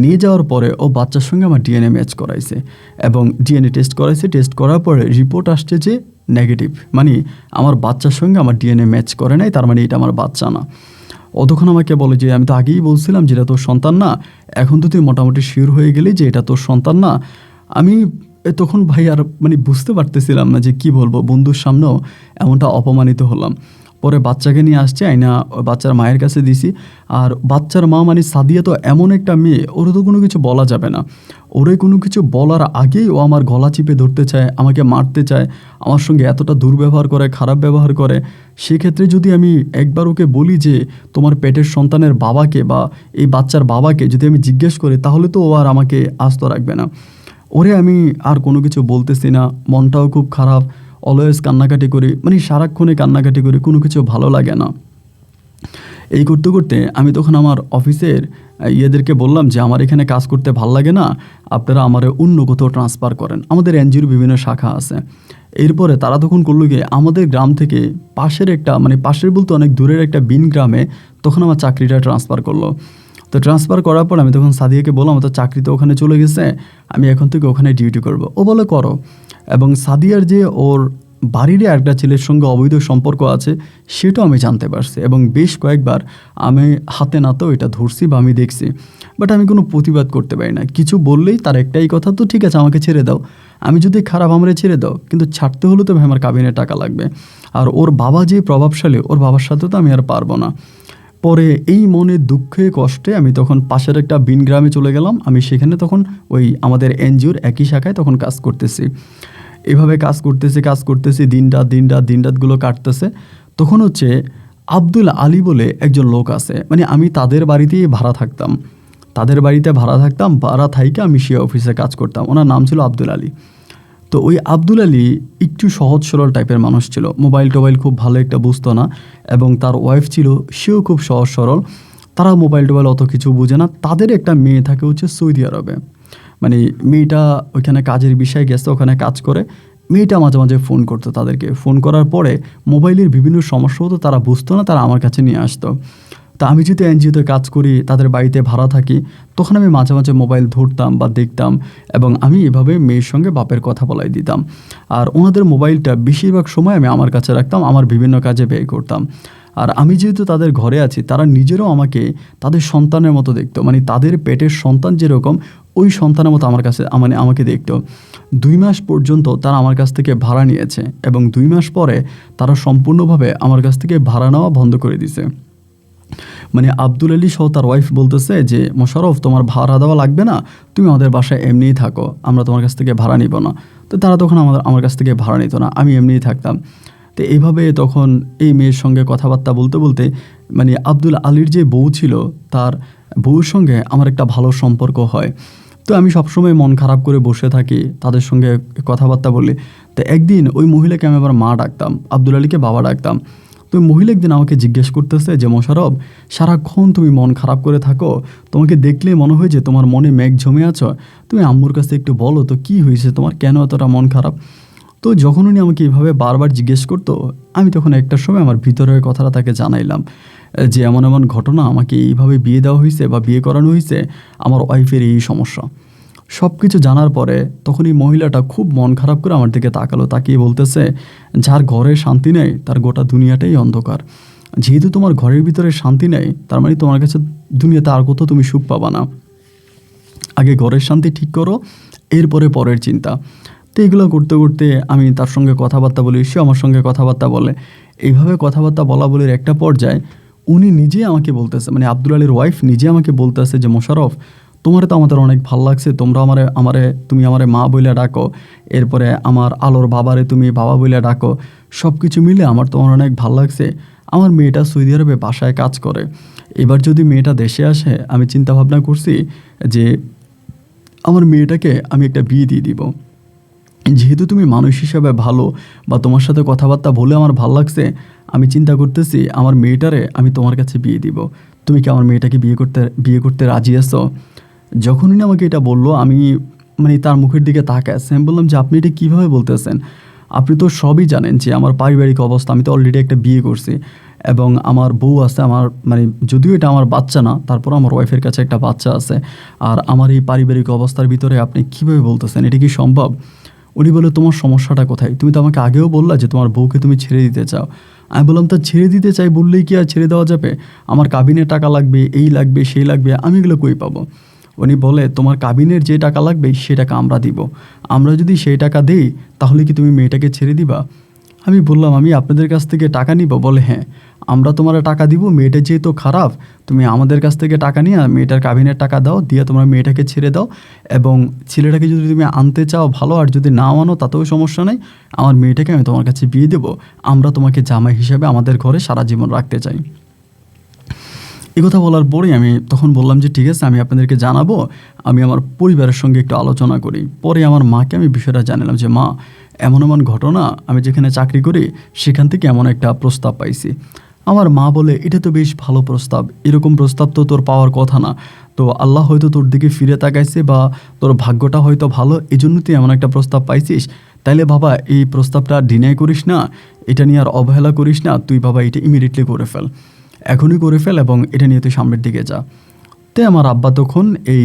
নিয়ে যাওয়ার পরে ও বাচ্চার সঙ্গে আমার DNA ম্যাচ করাইছে, এবং DNA টেস্ট করাইছে। টেস্ট করার পরে রিপোর্ট আসছে যে নেগেটিভ, মানে আমার বাচ্চার সঙ্গে আমার DNA ম্যাচ করে নাই, তার মানে এটা আমার বাচ্চা না। তখন আমাকে বলে যে আমি তো আগেই বলছিলাম যে এটা তোর সন্তান না, এখন তো তুই মোটামুটি শিওর হয়ে গেলি যে এটা তোর সন্তান না। আমি তখন ভাই আর মানে বুঝতে পারতেছিলাম না যে কি বলবো, বন্ধুর সামনেও এমনটা অপমানিত হলাম। পরে বাচ্চাকে নিয়ে আসছে, আইনা বাচ্চার মায়ের কাছে দিছি। আর বাচ্চার মা মানে সাদিয়া তো এমন একটা মেয়ে, ওর তো কোনো কিছু বলা যাবে না। ওরে কোনো কিছু বলার আগেই ও আমার গলা চিপে ধরতে চায়, আমাকে মারতে চায়, আমার সঙ্গে এতটা দুর্ব্যবহার করে, খারাপ ব্যবহার করে। সেক্ষেত্রে যদি আমি একবার ওকে বলি যে তোমার পেটের সন্তানের বাবাকে বা এই বাচ্চার বাবাকে যদি আমি জিজ্ঞেস করি, তাহলে তো ও আর আমাকে আস্ত রাখবে না। ওরে আমি আর কোনো কিছু বলতেছি না, মনটাও খুব খারাপ, অলওয়েজ কান্নাকাটি করি, মানে সারাক্ষণে কান্নাকাটি করি, কোনো কিছু ভালো লাগে না। এই করতে করতে আমি তখন আমার অফিসের ইয়েদেরকে বললাম যে আমার এখানে কাজ করতে ভাল লাগে না, আপনারা আমার অন্য কোথাও ট্রান্সফার করেন, আমাদের NGOর বিভিন্ন শাখা আছে। এরপরে তারা তখন করলো গিয়ে আমাদের গ্রাম থেকে পাশের একটা, মানে পাশের বলতে অনেক দূরের একটা বিন গ্রামে তখন আমার চাকরিটা ট্রান্সফার করলো। তো ট্রান্সফার করার পর আমি তখন সাদিয়াকে বললাম তো চাকরি তো ওখানে চলে গেছে, আমি এখন থেকে ওখানে ডিউটি করব। ও বলে করো। এবং সাদিয়ার যে ওর বাড়িরই একটা ছেলের সঙ্গে অবৈধ সম্পর্ক আছে সেটাও আমি জানতে পারছি, এবং বেশ কয়েকবার আমি হাতে নাতেও এটা ধরছি বা আমি দেখছি। বাট আমি কোনো প্রতিবাদ করতে পারি না, কিছু বললেই তার একটাই কথা, তো ঠিক আছে আমাকে ছেড়ে দাও, আমি যদি খারাপ আমারে ছেড়ে দাও, কিন্তু ছাড়তে হলে তো ভাই আমার কাবিনে টাকা লাগবে। আর ওর বাবা যে প্রভাবশালী, ওর বাবার সাথে তো আমি আর পারবো না। পরে এই মনে দুঃখে কষ্টে আমি তখন পাশের একটা বিন গ্রামে চলে গেলাম। আমি সেখানে তখন ওই আমাদের NGOর একই শাখায় তখন কাজ করতেছি। এভাবে কাজ করতেছি দিনরাতগুলো কাটতেছে। তখন হচ্ছে আব্দুল আলী বলে একজন লোক আছে, মানে আমি তাদের বাড়িতেই ভাড়া থাকতাম, ভাড়া থাইকে আমি সে অফিসে কাজ করতাম। ওনার নাম ছিল আব্দুল আলী। তো ওই আব্দুল আলী একটু সহজ সরল টাইপের মানুষ ছিল, মোবাইল খুব ভালো একটা বুঝতো না, এবং তার ওয়াইফ ছিল, সেও খুব সহজ সরল। তারা মোবাইল অত কিছু বুঝে না। তাদের একটা মেয়ে থাকে হচ্ছে সৌদি আরবে, মানে মেয়েটা ওইখানে কাজের বিষয়ে গেছে, ওখানে কাজ করে। মেয়েটা মাঝে মাঝে ফোন করতো তাদেরকে, ফোন করার পরে মোবাইলের বিভিন্ন সমস্যা হতো, তারা বুঝতো না, তারা আমার কাছে নিয়ে আসতো। তা আমি যেহেতু এনজিওতে কাজ করি, তাদের বাড়িতে ভাড়া থাকি, তখন আমি মাঝে মাঝে মোবাইল ধরতাম বা দেখতাম, এবং আমি এভাবে মেয়ের সঙ্গে বাপের কথা বলাই দিতাম। আর ওনাদের মোবাইলটা বেশিরভাগ সময় আমি আমার কাছে রাখতাম, আমার বিভিন্ন কাজে ব্যয় করতাম। আর আমি যেহেতু তাদের ঘরে আছি, তারা নিজেরও আমাকে তাদের সন্তানের মতো দেখতো, মানে তাদের পেটের সন্তান যেরকম ওই সন্তানের মতো আমার কাছে মানে আমাকে দেখতো। 2 মাস পর্যন্ত তারা আমার কাছ থেকে ভাড়া নিয়েছে, এবং 2 মাস পরে তারা সম্পূর্ণভাবে আমার কাছ থেকে ভাড়া নেওয়া বন্ধ করে দিছে। মানে আব্দুল আলী সহ তার ওয়াইফ বলতেছে যে মোশাররফ, তোমার ভাড়া দেওয়া লাগবে না, তুমি আমাদের বাসায় এমনিই থাকো, আমরা তোমার কাছ থেকে ভাড়া নিব না। তো তারা তখন আমার কাছ থেকে ভাড়া নিত না, আমি এমনিই থাকতাম। তো এইভাবে তখন এই মেয়ের সঙ্গে কথাবার্তা বলতে বলতে মানে আব্দুল আলীর যে বউ ছিল, তার বউর সঙ্গে আমার একটা ভালো সম্পর্ক হয়। তো আমি সবসময় মন খারাপ করে বসে থাকি, তাদের সঙ্গে কথাবার্তা বলি। তো একদিন ওই মহিলাকে আমি আবার মা ডাকতাম, আব্দুল আলীকে বাবা ডাকতাম। তো ওই মহিলা একদিন আমাকে জিজ্ঞেস করতেছে যে মোশাররফ, সারাক্ষণ তুমি মন খারাপ করে থাকো, তোমাকে দেখলেই মনে হয় যে তোমার মনে মেঘ জমে আছো, তুমি আম্মুর কাছে একটু বলো তো কী হয়েছে তোমার, কেন এতটা মন খারাপ। তো যখন উনি আমাকে এইভাবে বারবার জিজ্ঞেস করতো, আমি তখন একটা সময় আমার ভিতরের কথাটা তাকে জানাইলাম যে এমন এমন ঘটনা, আমাকে এইভাবে বিয়ে দেওয়া হয়েছে বা বিয়ে করানো হয়েছে, আমার ওয়াইফের এই সমস্যা। সব কিছু জানার পরে তখন এই মহিলাটা খুব মন খারাপ করে আমার দিকে তাকালো, তাকিয়ে বলতেছে, যার ঘরে শান্তি নেই তার গোটা দুনিয়াটাই অন্ধকার। যেহেতু তোমার ঘরের ভিতরে শান্তি নেই, তার মানে তোমার কাছে দুনিয়াতে আর কোথাও তুমি সুখ পাবা না। আগে ঘরের শান্তি ঠিক করো, এরপরে পরের চিন্তা। তো এগুলো করতে করতে আমি তার সঙ্গে কথাবার্তা বলি, সে আমার সঙ্গে কথাবার্তা বলে। এইভাবে কথাবার্তা বলা বলির একটা পর্যায়ে উনি নিজে আমাকে বলতেছে, মানে আব্দুল আলীর ওয়াইফ নিজে আমাকে বলতেছে যে মোশাররফ, তোমারে তো আমাদের অনেক ভাল লাগছে, তোমরা তুমি আমারে মা বইলা ডাকো, এরপরে আমার আলোর বাবারে তুমি বাবা বইলা ডাকো, সব কিছু মিলে আমার তোমার অনেক ভাল লাগছে। আমার মেয়েটা সৌদি আরবে বাসায় কাজ করে, এবার যদি মেয়েটা দেশে আসে, আমি চিন্তা ভাবনা করছি যে আমার মেয়েটাকে আমি একটা বিয়ে দিয়ে দিব। যেহেতু তুমি মানুষ হিসাবে ভালো, বা তোমার সাথে কথাবার্তা বলে আমার ভাল লাগছে, আমি চিন্তা করতেছি আমার মেয়েটারে আমি তোমার কাছে বিয়ে দিব। তুমি কি আমার মেয়েটাকে বিয়ে করতে রাজি আছো? যখন উনি আমাকে এটা বললো, আমি মানে তার মুখের দিকে তাকাচ্ছি, আমি বললাম যে আপনি এটা কীভাবে বলতেছেন? আপনি তো সবই জানেন যে আমার পারিবারিক অবস্থা, আমি তো অলরেডি একটা বিয়ে করছি, এবং আমার বউ আছে, আমার মানে যদিও এটা আমার বাচ্চা না, তারপর আমার ওয়াইফের কাছে একটা বাচ্চা আছে, আর আমার এই পারিবারিক অবস্থার ভিতরে আপনি কীভাবে বলতেছেন, এটা কি সম্ভব? উনি বলে, তোমার সমস্যাটা কোথায়? তুমি তো আমাকে আগেও বললা যে তোমার বউকে তুমি ছেড়ে দিতে চাও। আমি বললাম, তা ছেড়ে দিতে চাই বললেই কি আর ছেড়ে দেওয়া যাবে? আমার কাবিনের টাকা লাগবে, এই লাগবে, সেই লাগবে, আমি এগুলো কই পাবো? উনি বলে, তোমার কাবিনের যে টাকা লাগবে সে টাকা আমরা দিব, আমরা যদি সেই টাকা দিই তাহলে কি তুমি মেয়েটাকে ছেড়ে দিবা? আমি বললাম, আমি আপনাদের কাছ থেকে টাকা নিব? বলে, হ্যাঁ, আমরা তোমার টাকা দিব, মেয়েটা যেহেতু খারাপ, তুমি আমাদের কাছ থেকে টাকা নিয়ে মেয়েটার কাবিনের টাকা দাও, দিয়ে তোমরা মেয়েটাকে ছেড়ে দাও, এবং ছেলেটাকে যদি তুমি আনতে চাও ভালো, আর যদি নাও আনো তাতেও সমস্যা নেই, আমার মেয়েটাকে আমি তোমার কাছে বিয়ে দেবো, আমরা তোমাকে জামাই হিসেবে আমাদের ঘরে সারা জীবন রাখতে চাই। এই কথা বলার পরেই আমি তখন বললাম যে ঠিক আছে, আমি আপনাদেরকে জানাবো, আমি আমার পরিবারের সঙ্গে একটু আলোচনা করি। পরে আমার মাকে আমি বিষয়টা জানালাম যে মা, এমন এমন ঘটনা, আমি যেখানে চাকরি করি সেখান থেকে এমন একটা প্রস্তাব পাইছি। আমার মা বলে, এটা তো বেশ ভালো প্রস্তাব, এরকম প্রস্তাব তো তোর পাওয়ার কথা না, তো আল্লাহ হয়তো তোর দিকে ফিরে তাকাইছে, বা তোর ভাগ্যটা হয়তো ভালো, এই জন্য তুই এমন একটা প্রস্তাব পাইছিস। তাইলে বাবা এই প্রস্তাবটা ডিনাই করিস না, এটা নিয়ে আর অবহেলা করিস না, তুই বাবা এটা ইমিডিয়েটলি করে ফেল, এখনই করে ফেল, এবং এটা নিয়ে তুই সামনের দিকে যা। তে আমার আব্বা তখন এই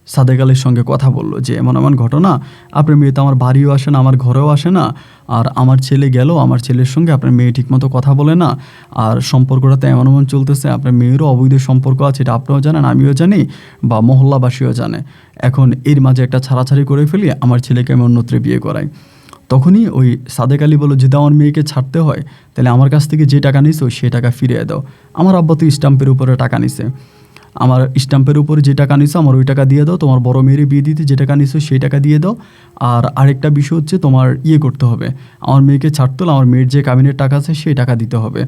সাদেক আলীর সঙ্গে কথা বললো যে এমন এমন ঘটনা, আপনার মেয়ে তো আমার বাড়িও আসে না, আমার ঘরেও আসে না, আর আমার ছেলে গেল, আমার ছেলের সঙ্গে আপনার মেয়ে ঠিকমতো কথা বলে না, আর সম্পর্কটাতে এমন এমন চলতেছে, আপনার মেয়েরও অবৈধ সম্পর্ক আছে, এটা আপনিও জানেন, আমিও জানি, বা মহল্লাবাসীও জানে। এখন এর মাঝে একটা ছাড়াছাড়ি করে ফেলি, আমার ছেলেকে আমি অন্যত্রে বিয়ে করাই। তখনই ওই সাদেক আলী বলল, যদি আমার মেয়েকে ছাড়তে হয় তাহলে আমার কাছ থেকে যে টাকা নিছো সে টাকা ফিরিয়ে দাও। আমার আব্বা তো স্ট্যাম্পের উপরে টাকা নিছে, আমার স্ট্যাম্পের উপরে যে টাকা নিছো আমার ওই টাকা দিয়ে দাও, তোমার বড় মেয়ের বিয়ে দিতে যে টাকা নিছো সেই টাকা দিয়ে দাও। আর আরেকটা বিষয় হচ্ছে, তোমার করতে হবে, আমার মেয়েকে ছাড়তে হলে আমার মেয়ের যে কাবিনের টাকা আছে সেই টাকা দিতে হবে।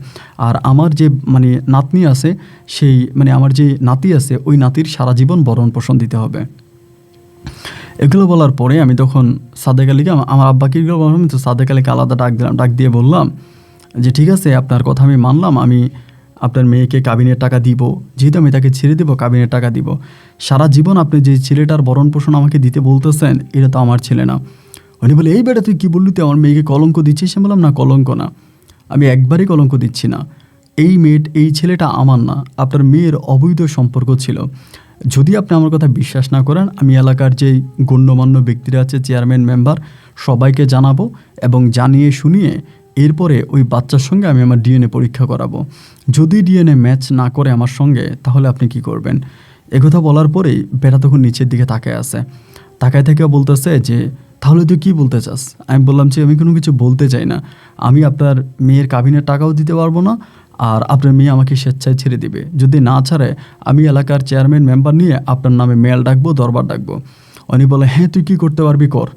আর আমার যে মানে নাতনি আছে, সেই মানে আমার যে নাতি আছে, ওই নাতির সারা জীবন ভরণ পোষণ দিতে হবে। এগুলো বলার পরে আমি তখন সাদেক আলীকে, আমার আব্বাকে এগুলো বললাম, তো সাদেক আলীকে আলাদা ডাক দিলাম, ডাক দিয়ে বললাম যে ঠিক আছে, আপনার কথা আমি মানলাম, আমি আপনার মেয়েকে কাবিনের টাকা দিব, যেহেতু আমি তাকে ছেড়ে দেবো, কাবিনের টাকা দিব। সারা জীবন আপনি যে ছেলেটার ভরণ পোষণ আমাকে দিতে বলতেছেন, এটা তো আমার ছেলে না। উনি বলে, এই বেটা তুই কী বললি, তুই আমার মেয়েকে কলঙ্ক দিচ্ছিস? আমি বললাম, না, কলঙ্ক না, আমি একবারই কলঙ্ক দিচ্ছি না, এই ছেলেটা আমার না, আপনার মেয়ের অবৈধ সম্পর্ক ছিল। যদি আপনি আমার কথা বিশ্বাস না করেন, আমি এলাকার যেই গণ্যমান্য ব্যক্তিরা আছে, চেয়ারম্যান, মেম্বার, সবাইকে জানাবো এবং জানিয়ে শুনিয়ে এরপরে ওই বাচ্চার সঙ্গে আমি আমার ডিএনএ পরীক্ষা করাবো। যদি ডিএনএ ম্যাচ না করে আমার সঙ্গে, তাহলে আপনি কি করবেন? একথা বলার পরেই বেটা তখন নিচের দিকে তাকায় আছে। তাকায় থেকে বলতেছে যে, তাহলে তুই কী বলতে চাস? আমি বললাম যে, আমি কোনো কিছু বলতে চাই না। আমি আপনার মেয়ের কাবিনের টাকাও দিতে পারবো না, আর আপনার মেয়ে আমাকে স্বেচ্ছায় ছেড়ে দিবে। যদি না ছাড়ে, আমি এলাকার চেয়ারম্যান, মেম্বার নিয়ে আপনার নামে মেল ডাকবো, দরবার ডাকবো। উনি বলে, হ্যাঁ তুই কী করতে পারবি কর,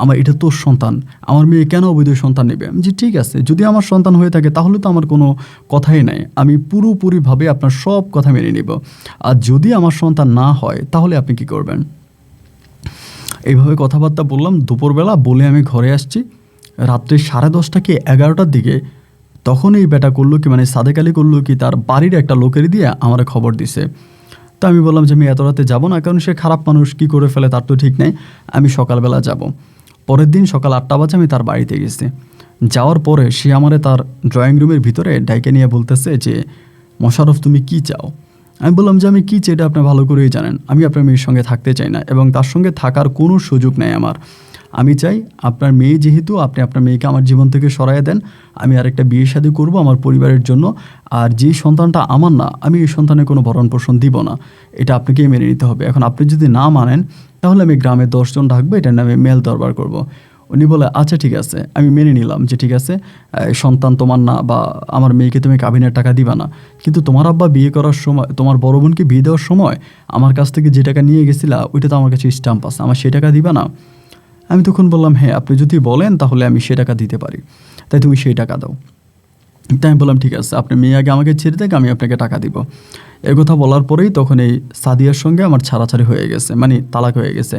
আমার এটা তোর সন্তান, আমার মেয়ে কেন অবৈধ সন্তান নেবে? জি ঠিক আছে, যদি আমার সন্তান হয়ে থাকে তাহলে তো আমার কোনো কথাই নাই, আমি পুরোপুরিভাবে আপনার সব কথা মেনে নিব। আর যদি আমার সন্তান না হয়, তাহলে আপনি কি করবেন? এইভাবে কথাবার্তা বললাম। দুপুরবেলা বলে আমি ঘরে আসছি। রাত্রে 10:30 কি 11টার দিকে তখন এই বেটা করলো কি, মানে সাদেক আলী করলো কি, তার বাড়ির একটা লোকের দিয়ে আমার খবর দিছে। তো আমি বললাম যে আমি এত রাতে যাবো না, কারণ সে খারাপ মানুষ, কী করে ফেলে তার তো ঠিক নেই, আমি সকালবেলা যাব। পরের দিন সকাল 8টা বাজে আমি তার বাড়িতে গেছি। যাওয়ার পরে সে আমারে তার ড্রয়িং রুমের ভিতরে ডাইকে নিয়ে বলতেছে যে, মোশাররফ তুমি কি চাও? আমি বললাম যে আমি কী চাই এটা আপনি ভালো করেই জানেন, আমি আপনার মেয়ের সঙ্গে থাকতে চাই না এবং তার সঙ্গে থাকার কোনো সুযোগ নেই আমার। আমি চাই আপনার মেয়ে, যেহেতু আপনি আপনার মেয়েকে আমার জীবন থেকে সরাইয়া দেন, আমি আরেকটা বিয়ে শাদী করবো আমার পরিবারের জন্য। আর যেই সন্তানটা আমার না, আমি এই সন্তানের কোনো ভরণ পোষণ দিব না, এটা আপনাকেই মেনে নিতে হবে। এখন আপনি যদি না মানেন, তাহলে আমি গ্রামে 10 জন ডাকবো, এটার নামে মেল দরবার করব। উনি বলে, আচ্ছা ঠিক আছে, আমি মেনে নিলাম যে ঠিক আছে, সন্তান তোমার না বা আমার মেয়েকে তুমি কাবিনের টাকা দিবা না, কিন্তু তোমার আব্বা বিয়ে করার সময়, তোমার বড় বোনকে বিয়ে দেওয়ার সময় আমার কাছ থেকে যে টাকা নিয়ে গেছিলা, ওইটা তো আমার কাছে স্ট্যাম্প আছে, আমার সেই টাকা দিবা না? আমি তখন বললাম, হ্যাঁ আপনি যদি বলেন তাহলে আমি সে টাকা দিতে পারি, তাই তুমি সেই টাকা দাও। তাই আমি বললাম, ঠিক আছে, আপনি মেয়ে আগে আমাকে ছেড়ে দেখ, আমি আপনাকে টাকা দিব। কথা বলার পরেই তখন এই সাদিয়ার সঙ্গে আমার ছাড়াছাড়ি হয়ে গেছে, মানে তালাক হয়ে গেছে।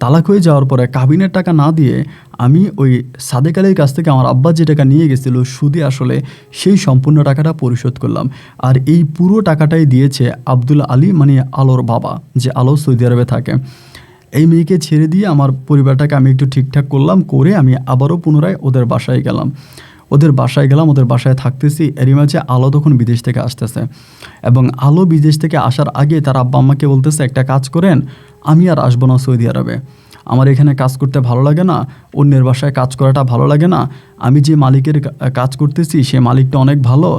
তালাক হয়ে যাওয়ার পরে কাবিনের টাকা না দিয়ে আমি ওই সাদেক আলীর কাছ থেকে আমার আব্বা যে টাকা নিয়ে গেছিল সুদে, আসলে সেই সম্পূর্ণ টাকাটা পরিশোধ করলাম। আর এই পুরো টাকাটাই দিয়েছে আব্দুল আলী, মানে আলোর বাবা, যে আলো সৌদি আরবে থাকে। এই মেয়েকে ছেড়ে দিয়ে আমার পরিবারটাকে আমি একটু ঠিকঠাক করলাম, করে আমি আবারও পুনরায় ওদের বাসায় গেলাম। ওদের বাসায় থাকতেছি। এরই মাঝে আলো তখন বিদেশ থেকে আসতেছে এবং আলো বিদেশ থেকে আসার আগে তার আব্বা আম্মাকে বলতেছে, একটা কাজ করেন, আমি আর আসবো না সৌদি আরবে, আমার এখানে কাজ করতে ভালো লাগে না, অন্যের বাসায় কাজ করাটা ভালো লাগে না। আমি যে মালিকের কাজ করতেছি সে মালিকটা অনেক ভালো,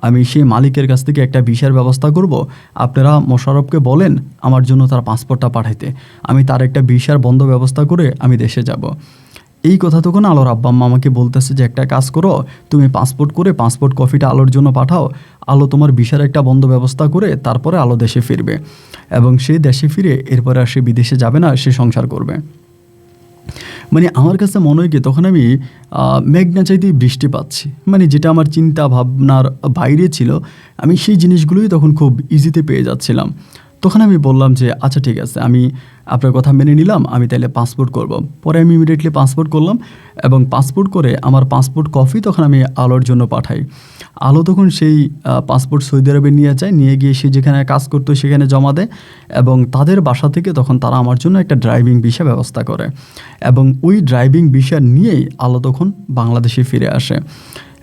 আমি সেই মালিকের কাছ থেকে একটা ভিসার ব্যবস্থা করব। আপনারা মোশাররফকে বলেন আমার জন্য তার পাসপোর্টটা পাঠাইতে, আমি তার একটা ভিসার বন্ধ ব্যবস্থা করে আমি দেশে যাব। এই কথা তখন আলোর আব্বা আম্মা আমাকে বলতেছে যে একটা কাজ করো, তুমি পাসপোর্ট কপিটা আলোর জন্য পাঠাও, আলো তোমার ভিসার একটা বন্ধ ব্যবস্থা করে তারপরে আলো দেশে ফিরবে এবং সে দেশে ফিরে এরপরে আর সে বিদেশে যাবে না, সে সংসার করবে। মানে আমার কাছে মনে হয় কি, তখন আমি মেঘনা চাইতেই বৃষ্টি পাচ্ছি, মানে যেটা আমার চিন্তা ভাবনার বাইরে ছিল, আমি সেই জিনিসগুলোই তখন খুব ইজিতে পেয়ে যাচ্ছিলাম। তখন আমি বললাম যে আচ্ছা ঠিক আছে, আমি আপনার কথা মেনে নিলাম, আমি তাহলে পাসপোর্ট করব। পরে আমি ইমিডিয়েটলি পাসপোর্ট করলাম এবং পাসপোর্ট করে আমার পাসপোর্ট কপি তখন আমি আলোর জন্য পাঠাই। আলো তখন সেই পাসপোর্ট সৌদি আরবে নিয়ে যায়, নিয়ে গিয়ে সে যেখানে কাজ করতো সেখানে জমা দেয় এবং তাদের বাসা থেকে তখন তারা আমার জন্য একটা ড্রাইভিং ভিসা ব্যবস্থা করে এবং ওই ড্রাইভিং ভিসা নিয়েই আলো তখন বাংলাদেশে ফিরে আসে।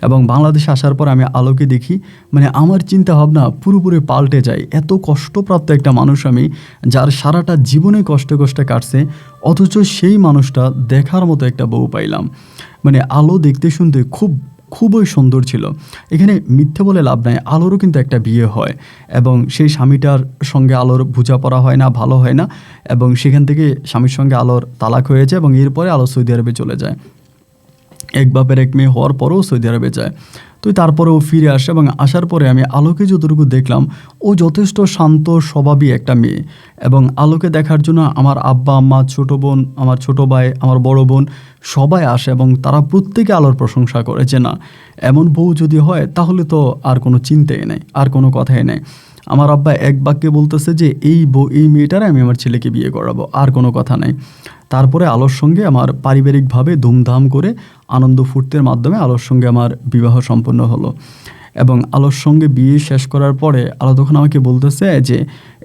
এবং বাংলাদেশে আসার পর আমি আলোকে দেখি, মানে আমার চিন্তা ভাবনা পুরোপুরি পাল্টে যায়। এত কষ্টপ্রাপ্ত একটা মানুষ আমি, যার সারাটা জীবনে কষ্টে কষ্টে কাটছে, অথচ সেই মানুষটা দেখার মতো একটা বউ পাইলাম। মানে আলো দেখতে শুনতে খুবই সুন্দর ছিল। এখানে মিথ্যে বলে লাভ নাই, আলোরও কিন্তু একটা বিয়ে হয় এবং সেই স্বামীটার সঙ্গে আলোর বোঝাপড়া হয় না, ভালো হয় না এবং সেখান থেকে স্বামীর সঙ্গে আলোর তালাক হয়ে যায় এবং এরপরে আলো সৌদি আরবে চলে যায়। এক বাপের এক মেয়ে হওয়ার পরেও সৌদি আরবে যায়। তো তারপরে ও ফিরে আসে এবং আসার পরে আমি আলোকে যতটুকু দেখলাম, ও যথেষ্ট শান্ত স্বভাবী একটা মেয়ে এবং আলোকে দেখার জন্য আমার আব্বা আম্মা, ছোটো বোন, আমার ছোটো ভাই, আমার বড় বোন সবাই আসে এবং তারা প্রত্যেকে আলোর প্রশংসা করে যে না, এমন বউ যদি হয় তাহলে তো আর কোনো চিন্তাই নেই, আর কোনো কথাই নেই। আমার আব্বা এক বাক্যে বলতেছে যে এই মেয়েটারে আমি আমার ছেলেকে বিয়ে করাবো, আর কোনো কথা নাই। তারপরে আলোর সঙ্গে আমার পারিবারিকভাবে ধুমধাম করে আনন্দ ফুর্তির মাধ্যমে আলোর সঙ্গে আমার বিবাহ সম্পন্ন হলো এবং আলোর সঙ্গে বিয়ে শেষ করার পরে আলো তখন আমাকে বলতেছে যে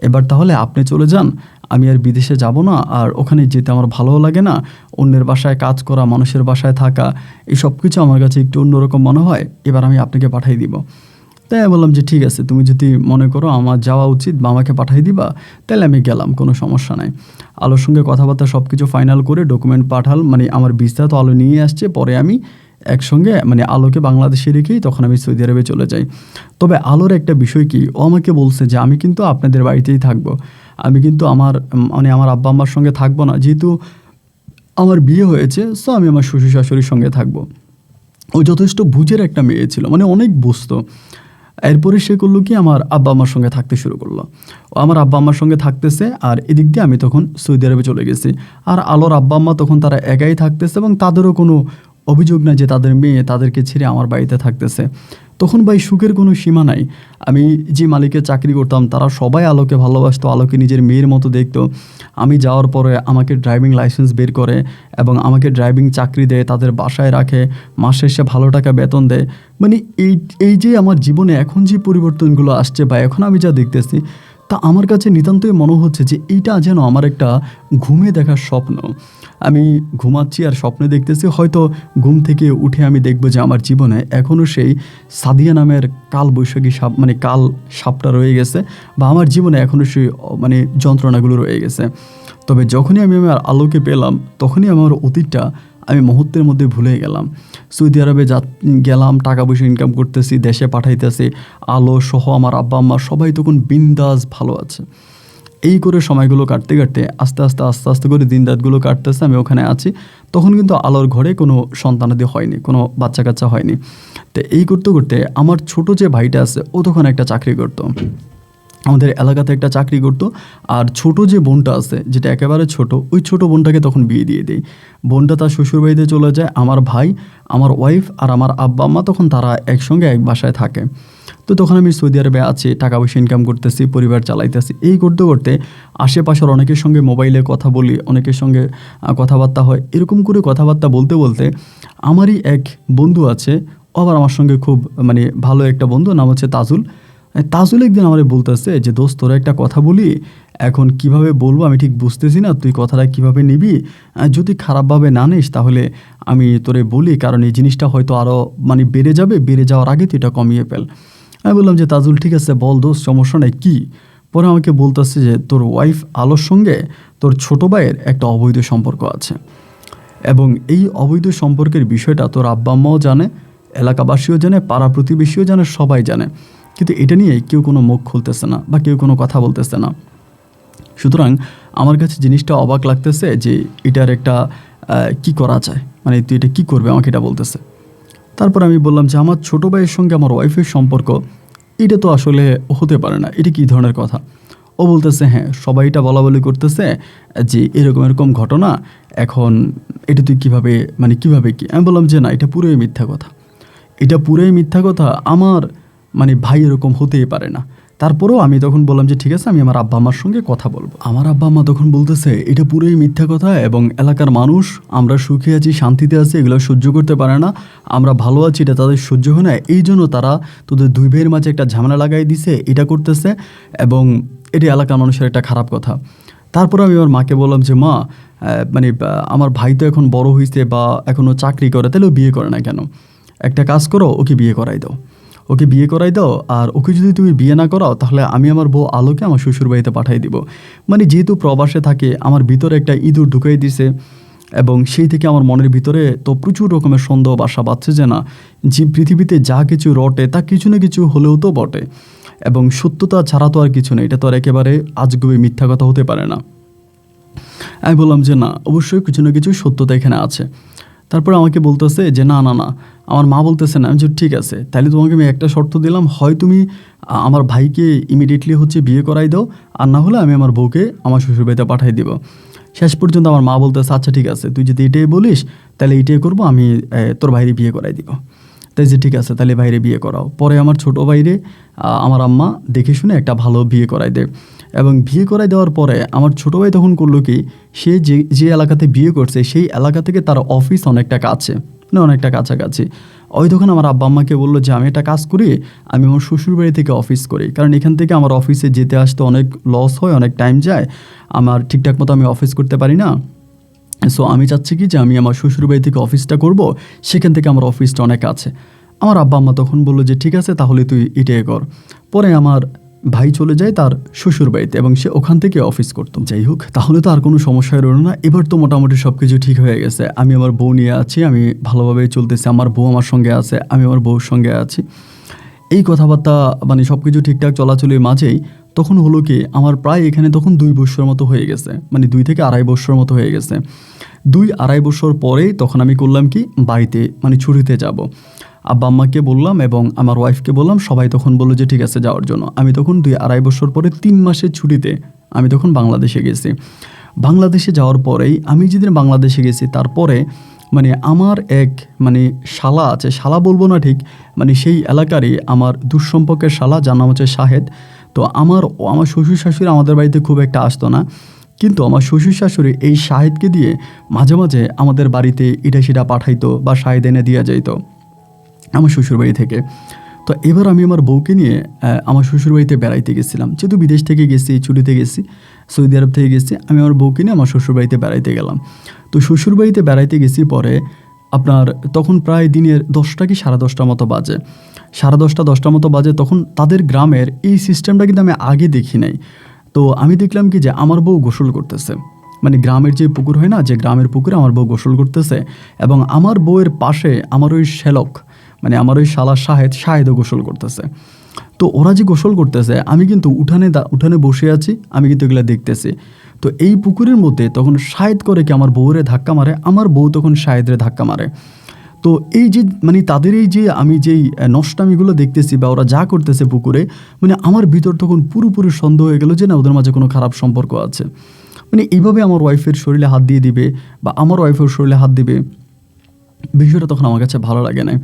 এবার তাহলে আপনি চলে যান, আমি আর বিদেশে যাব না, আর ওখানে যেতে আমার ভালোও লাগে না, অন্যের বাসায় কাজ করা, মানুষের বাসায় থাকা, এই সব কিছু আমার কাছে একটু অন্যরকম মনে হয়, এবার আমি আপনাকে পাঠিয়ে দিব। তাই আমি বললাম যে ঠিক আছে, তুমি যদি মনে করো আমার যাওয়া উচিত বা আমাকে পাঠিয়ে দিবা, তাহলে আমি গেলাম, কোনো সমস্যা নাই। আলোর সঙ্গে কথাবার্তা সব কিছু ফাইনাল করে ডকুমেন্ট পাঠাল, মানে আমার ভিসা তো আলো নিয়ে আসছে। পরে আমি একসঙ্গে মানে আলোকে বাংলাদেশে রেখেই তখন আমি সৌদি আরবে চলে যাই। তবে আলোর একটা বিষয় কি, ও আমাকে বলছে যে আমি কিন্তু আপনাদের বাড়িতেই থাকবো, আমি কিন্তু মানে আমার আব্বা আম্মার সঙ্গে থাকবো না, যেহেতু আমার বিয়ে হয়েছে, সো আমি আমার শ্বশুর শাশুড়ির সঙ্গে থাকবো। ও যথেষ্ট বুঝের একটা মেয়ে ছিল, মানে অনেক বুঝতো। এরপরে সে করলো কি, আমার আব্বা আম্মার সঙ্গে থাকতে শুরু করলো। ও আমার আব্বা আম্মার সঙ্গে থাকতেছে, আর এদিক দিয়ে আমি তখন সৌদি আরবে চলে গেছি। আর আলোর আব্বা আম্মা তখন তারা একাই থাকতেছে, এবং তাদেরও কোনো অভিযোগ নাই যে তাদের মেয়ে তাদেরকে ছেড়ে আমার বাড়িতে থাকতেছে। তখন ভাই সুখের কোনো সীমা নাই। আমি যে মালিকের চাকরি করতাম তারা সবাই আলোকে ভালোবাসতো, আলোকে নিজের মেয়ের মতো দেখতো। আমি যাওয়ার পরে আমাকে ড্রাইভিং লাইসেন্স বের করে এবং আমাকে ড্রাইভিং চাকরি দেয়, তাদের বাসায় রাখে, মাস শেষে ভালো টাকা বেতন দেয়। মানে এই যে আমার জীবনে এখন যে পরিবর্তনগুলো আসছে বা এখন আমি যা দেখতেছি, তা আমার কাছে নিতান্তই মনে হচ্ছে যে এইটা যেন আমার একটা ঘুমে দেখার স্বপ্ন। আমি ঘুমাচ্ছি আর স্বপ্নে দেখতেছি, হয়তো ঘুম থেকে উঠে আমি দেখবো যে আমার জীবনে এখনও সেই সাদিয়া নামের কাল বৈশাখী সাপ, মানে কাল সাপটা রয়ে গেছে, বা আমার জীবনে এখনও সেই মানে যন্ত্রণাগুলো রয়ে গেছে। তবে যখনই আমি আমার আলোকে পেলাম, তখনই আমার অতীতটা আমি মুহূর্তের মধ্যে ভুলে গেলাম। সৌদি আরবে গেলাম, টাকা পয়সা ইনকাম করতেছি, দেশে পাঠাইতেছি। আলো সহ আমার আব্বা আম্মা সবাই তখন বিন্দাস ভালো আছে। এই করে সময়গুলো কাটতে কাটতে আস্তে আস্তে আস্তে আস্তে করে দিন রাতগুলো কাটতেছে, আমি ওখানে আছি। তখন কিন্তু আলোর ঘরে কোনো সন্তানাদি হয়নি, কোনো বাচ্চা কাচ্চা হয়নি। তো এই করতে করতে আমার ছোট যে ভাইটা আছে, ও তখন একটা চাকরি করতো, আমাদের এলাকাতে একটা চাকরি করতো। আর ছোট যে বোনটা আছে, যেটা একেবারে ছোট, ওই ছোট বোনটাকে তখন বিয়ে দিয়ে দেয়। বোনটা তার শ্বশুরবাড়িতে চলে যায়। আমার ভাই, আমার ওয়াইফ আর আমার আব্বা আম্মা তখন তারা একসঙ্গে এক বাসায় থাকে। তো তখন আমি সৌদি আরবে আছি, টাকা পয়সা ইনকাম করতেছি, পরিবার চালাইতেছি। এই করতে করতে আশেপাশের অনেকের সঙ্গে মোবাইলে কথা বলি, অনেকের সঙ্গে কথাবার্তা হয়। এরকম করে কথাবার্তা বলতে বলতে আমারই এক বন্ধু আছে, ও আবার আমার সঙ্গে খুব মানে ভালো একটা বন্ধু, নাম হচ্ছে তাজুল। তাজুল একদিন আমার বলতেছে যে দোস্ত, তোরা একটা কথা বলি, এখন কিভাবে বলবো আমি ঠিক বুঝতেছি না, তুই কথাটা কিভাবে নিবি। যদি খারাপভাবে না নিস তাহলে আমি তোরে বলি, কারণ এই জিনিসটা হয়তো আরও মানে বেড়ে যাবে, বেড়ে যাওয়ার আগে তুই এটা কমিয়ে ফেল। আমি বললাম যে তাজুল ঠিক আছে বল দোস্ত, সমস্যা নেই, কী। পরে আমাকে বলতেছে যে তোর ওয়াইফ আলোর সঙ্গে তোর ছোটো ভাইয়ের একটা অবৈধ সম্পর্ক আছে, এবং এই অবৈধ সম্পর্কের বিষয়টা তোর আব্বা আম্মাও জানে, এলাকাবাসীও জানে, পাড়া প্রতিবেশীও জানে, সবাই জানে। কিন্তু এটা নিয়ে কেউ কোনো মুখ খুলতেছে না বা কেউ কোনো কথা বলতেছে না। সুতরাং আমার কাছে জিনিসটা অবাক লাগতেছে যে এটার একটা কি করা যায়, মানে তুই এটা কী করবে আমাকে এটা বলতেছে। তারপর আমি বললাম যে আমার ছোটো ভাইয়ের সঙ্গে আমার ওয়াইফের সম্পর্ক, এটা তো আসলে হতে পারে না, এটা কী ধরনের কথা। ও বলতেছে হ্যাঁ, সবাই এটা বলা বলি করতেছে যে এরকম এরকম ঘটনা, এখন এটা তুই কীভাবে মানে কীভাবে কি। আমি বললাম যে না, এটা পুরোই মিথ্যা কথা, এটা পুরোই মিথ্যা কথা, আমার মানে ভাই এরকম হতেই পারে না। তারপরেও আমি তখন বললাম যে ঠিক আছে, আমি আমার আব্বা আম্মার সঙ্গে কথা বলবো। আমার আব্বা আম্মা তখন বলতেছে এটা পুরোই মিথ্যা কথা, এবং এলাকার মানুষ আমরা সুখে আছি, শান্তিতে আছি, এগুলো সহ্য করতে পারে না, আমরা ভালো আছি এটা তাদের সহ্য হয় না, এই জন্য তারা তোদের দুই ভাইয়ের মাঝে একটা ঝামেলা লাগাই দিছে, এটা করতেছে, এবং এটি এলাকার মানুষের একটা খারাপ কথা। তারপর আমি আমার মাকে বললাম যে মা, মানে আমার ভাই তো এখন বড় হয়েছে বা এখনও চাকরি করে, তাহলে ও বিয়ে করে না কেন? একটা কাজ করো, ওকে বিয়ে করাই দাও, ওকে বিয়ে করাই দাও। আর ওকে যদি তুমি বিয়ে না করাও, তাহলে আমি আমার বউ আলোকে আমার শ্বশুরবাড়িতে পাঠিয়ে দিব। মানে যেহেতু প্রবাসে থাকে, আমার ভিতরে একটা ইঁদুর ঢুকাই দিছে, এবং সেই থেকে আমার মনের ভিতরে তো প্রচুর রকমের সন্দেহ বাসা বাঁধছে যে না, যে পৃথিবীতে যা কিছু রটে তা কিছু না কিছু হলেও তো বটে, এবং সত্যতা ছাড়া তো আর কিছু নেই, এটা তো আর একেবারে আজগুবি মিথ্যা কথা হতে পারে না। আমি বললাম যে না, অবশ্যই কিছু না কিছু সত্যতা এখানে আছে। তারপর আমাকে বলতেছে যে না না না, আমার মা বলতেছে না। আমি যে ঠিক আছে, তাহলে তোমাকে আমি একটা শর্ত দিলাম, হয় তুমি আমার ভাইকে ইমিডিয়েটলি হচ্ছে বিয়ে করাই দাও, আর না হলে আমি আমার বউকে আমার শ্বশুরবাড়িতে পাঠিয়ে দিব। শেষ পর্যন্ত আমার মা বলতেছে আচ্ছা ঠিক আছে, তুই যদি এটাই বলিস তাহলে এটাই করবো, আমি তোর ভাইরে বিয়ে করাই দিব। তাই যে ঠিক আছে, তাহলে ভাইরে বিয়ে করাও। পরে আমার ছোটো ভাইরে আমার আম্মা দেখে শুনে একটা ভালো বিয়ে করাই দেয়, এবং বিয়ে করাই দেওয়ার পরে আমার ছোটো ভাই তখন করলো কি, সে যে এলাকাতে বিয়ে করছে সেই এলাকা থেকে তার অফিস অনেকটা কাছে, মানে অনেকটা কাছাকাছি। ওই তখন আমার আব্বা আম্মাকে বললো যে আমি একটা কাজ করি, আমি আমার শ্বশুরবাড়ি থেকে অফিস করি, কারণ এখান থেকে আমার অফিসে যেতে আসতে অনেক লস হয়, অনেক টাইম যায়, আমার ঠিকঠাক মতো আমি অফিস করতে পারি না। সো আমি চাচ্ছি কি যে আমি আমার শ্বশুরবাড়ি থেকে অফিসটা করব, সেখান থেকে আমার অফিসটা অনেক আছে। আমার আব্বা আম্মা তখন বললো যে ঠিক আছে তাহলে তুই এটাই কর। পরে আমার ভাই চলে যায় তার শ্বশুর বাড়িতে এবং সে ওখান থেকে অফিস করতো। যাই হোক, তাহলে তো আর কোনো সমস্যায় রইল না। এবার তো মোটামুটি সব কিছু ঠিক হয়ে গেছে। আমি আমার বউ নিয়ে আছি, আমি ভালোভাবেই চলতেছি। আমার বউ আমার সঙ্গে আছে, আমি আমার বউর সঙ্গে আছি। এই কথাবার্তা মানে সব কিছু ঠিকঠাক চলাচলের মাঝেই তখন হলো কি, আমার প্রায় এখানে তখন 2 বছর মতো হয়ে গেছে, মানে 2 থেকে আড়াই বছর মতো হয়ে গেছে। 2-2.5 বছর পরেই তখন আমি করলাম কি, বাড়িতে মানে ছুটিতে যাব। আব্বা আম্মাকে বললাম এবং আমার ওয়াইফকে বললাম, সবাই তখন বললো যে ঠিক আছে যাওয়ার জন্য। আমি তখন 2-2.5 বছর পরে 3 মাসের ছুটিতে আমি তখন বাংলাদেশে গেছি। বাংলাদেশে যাওয়ার পরেই আমি যেদিন বাংলাদেশে গেছি তারপরে মানে আমার এক মানে শালা আছে, শালা বলবো না ঠিক, মানে সেই এলাকারই আমার দুঃসম্পর্কের শালা, যার নাম হচ্ছে শাহেদ। তো আমার শ্বশুর শাশুড়ি আমাদের বাড়িতে খুব একটা আসতো না, কিন্তু আমার শ্বশুর শাশুড়ি এই শাহেদকে দিয়ে মাঝে মাঝে আমাদের বাড়িতে এটা সেটা পাঠাইতো বা শাহেদ এনে দিয়ে যাইতো আমার শ্বশুরবাড়ি থেকে। তো এবার আমি আমার বউকে নিয়ে আমার শ্বশুরবাড়িতে বেড়াইতে গেছিলাম, যেহেতু বিদেশ থেকে গেছি, ছুটিতে গেছি, সৌদি আরব থেকে গেছি। আমি আমার বউকে নিয়ে আমার শ্বশুরবাড়িতে বেড়াইতে গেলাম। তো শ্বশুরবাড়িতে বেড়াইতে গেছি পরে আপনার তখন প্রায় দিনের 10টা কি 10:30 মতো বাজে, 10:30 মতো বাজে। তখন তাদের গ্রামের এই সিস্টেমটা কিন্তু আমি আগে দেখি নাই। তো আমি দেখলাম কি যে আমার বউ গোসল করতেছে, মানে গ্রামের যে পুকুর হয় না, যে গ্রামের পুকুরে আমার বউ গোসল করতেছে এবং আমার বউয়ের পাশে আমার ওই শ্যালক, মানে আমার ওই শালা শাহেদও গোসল করতেছে। তো ওরা যে গোসল করতেছে আমি কিন্তু উঠানে বসে আছি, আমি কিন্তু এগুলো দেখতেছি। তো এই পুকুরের মধ্যে তখন শাহেদ করে কি আমার বউরে ধাক্কা মারে, আমার বউ তখন শাহেদরে ধাক্কা মারে। তো এই যে মানে তাদের এই যে আমি যেই নষ্টামিগুলো দেখতেছি বা ওরা যা করতেছে পুকুরে, মানে আমার ভিতর তখন পুরোপুরি সন্দেহ হয়ে গেল যে না, ওদের মাঝে কোনো খারাপ সম্পর্ক আছে। মানে এইভাবে আমার ওয়াইফের শরীরে হাত দিয়ে দিবে বা আমার ওয়াইফের শরীরে হাত দিবে, বিষয়টা তখন আমার কাছে ভালো লাগে না।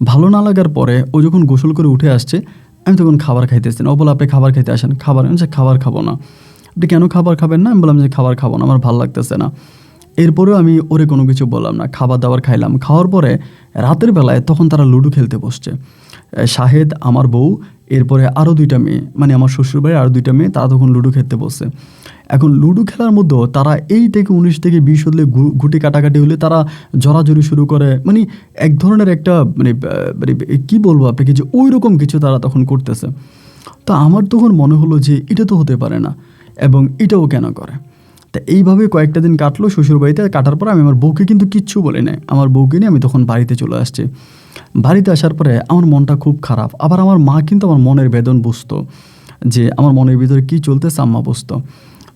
ভালো না লাগার পরে ও যখন গোসল করে উঠে আসছে, আমি তখন খাবার খাইতেছি না। ও বলে আপনি খাবার খাইতে আসেন, খাবার। আমি খাবার খাবো না। আপনি কেন খাবার খাবেন না? আমি বললাম যে খাবার খাবো না, আমার ভালো লাগতেছে না। এরপরেও আমি ওরে কোনো কিছু বললাম না, খাবার দাবার খাইলাম। খাওয়ার পরে রাতের বেলায় তখন তারা লুডো খেলতে বসছে, শাহেদ, আমার বউ, এরপরে আরও 2টা মেয়ে, মানে আমার শ্বশুরবাড়ির আরও 2টা মেয়ে, তারা তখন লুডো খেলতে বসছে। এখন লুডো খেলার মধ্যেও তারা এই থেকে 19 থেকে 20 হলে গুটি কাটাকাটি হলে তারা জড়াজড়ি শুরু করে, মানে এক ধরনের একটা মানে কী বলবো আপনাকে, যে ওই রকম কিছু তারা তখন করতেছে। তো আমার তখন মনে হলো যে এটা তো হতে পারে না এবং এটাও কেন করে। তা এইভাবে কয়েকটা দিন কাটলো শ্বশুরবাড়িতে। কাটার পর আমি আমার বউকে কিন্তু কিচ্ছু বলি নাই। আমার বউকে নিয়ে আমি তখন বাড়িতে চলে আসছি। বাড়িতে আসার পরে আমার মনটা খুব খারাপ। আবার আমার মা কিন্তু আমার মনের বেদন বুঝতো, যে আমার মনের ভিতরে কী চলতেছে আম্মা বুঝতো।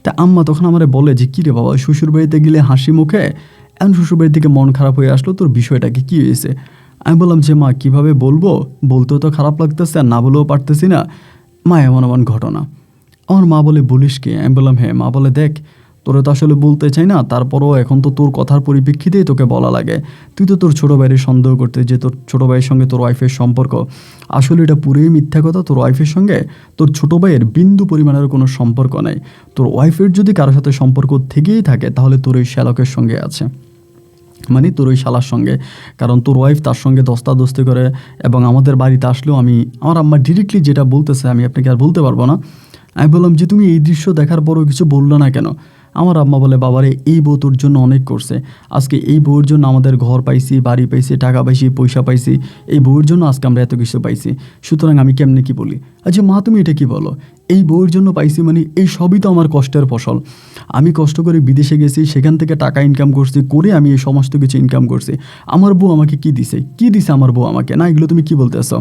তা আম্মা তখন আমারে বলে যে কী রে বাবা, শ্বশুরবাড়িতে গেলে হাসি মুখে, এখন শ্বশুরবাড়ি থেকে মন খারাপ হয়ে আসলো, তোর বিষয়টাকে কী হয়েছে? আমি বললাম যে মা কীভাবে বলবো, বলতেও তো খারাপ লাগতেছে আর না বলেও পারতেছি না মা, এমন এমন ঘটনা। আমার মা বলে বলিস কি? আমি বললাম হ্যাঁ। মা বলে দেখ, তোরে তো আসলে বলতে চাই না, তারপরও এখন তো তোর কথার পরিপ্রেক্ষিতেই তোকে বলা লাগে। তুই তো তোর ছোটো ভাইয়ের সন্দেহ করতে, যে তোর ছোটো ভাইয়ের সঙ্গে তোর ওয়াইফের সম্পর্ক, আসলে এটা পুরোই মিথ্যা কথা। তোর ওয়াইফের সঙ্গে তোর ছোটো ভাইয়ের বিন্দু পরিমাণের কোনো সম্পর্ক নাই। তোর ওয়াইফের যদি কারোর সাথে সম্পর্ক থেকেই থাকে তাহলে তোর ওই শ্যালকের সঙ্গে আছে, মানে তোর ওই শালার সঙ্গে। কারণ তোর ওয়াইফ তার সঙ্গে দস্তাদস্তি করে এবং আমাদের বাড়িতে আসলেও আমার আম্মা ডিরেক্টলি যেটা বলতেছে আমি আপনাকে আর বলতে পারবো না। আমি বললাম যে তুমি এই দৃশ্য দেখার পরও কিছু বললো না কেন? আমার আম্মা বলে বাবারে, এই বউ তোর জন্য অনেক করছে। আজকে এই বউয়ের জন্য আমাদের ঘর পাইছি, বাড়ি পাইছি, টাকা পাইছি, পয়সা পাইছি। এই বউয়ের জন্য আজকে আমরা এত কিছু পাইছি। সুতরাং আমি কেমনে কি বলি? আচ্ছা মা তুমি এটা কি বলো? এই বউয়ের জন্য পাইছি মানে এই সবই তো আমার কষ্টের ফসল। আমি কষ্ট করে বিদেশে গেছি, সেখান থেকে টাকা ইনকাম করছি, করে আমি এই সমস্ত কিছু ইনকাম করছি। আমার বউ আমাকে কি দিছে আমার বউ আমাকে? না, এগুলো তুমি কি বলতেছো?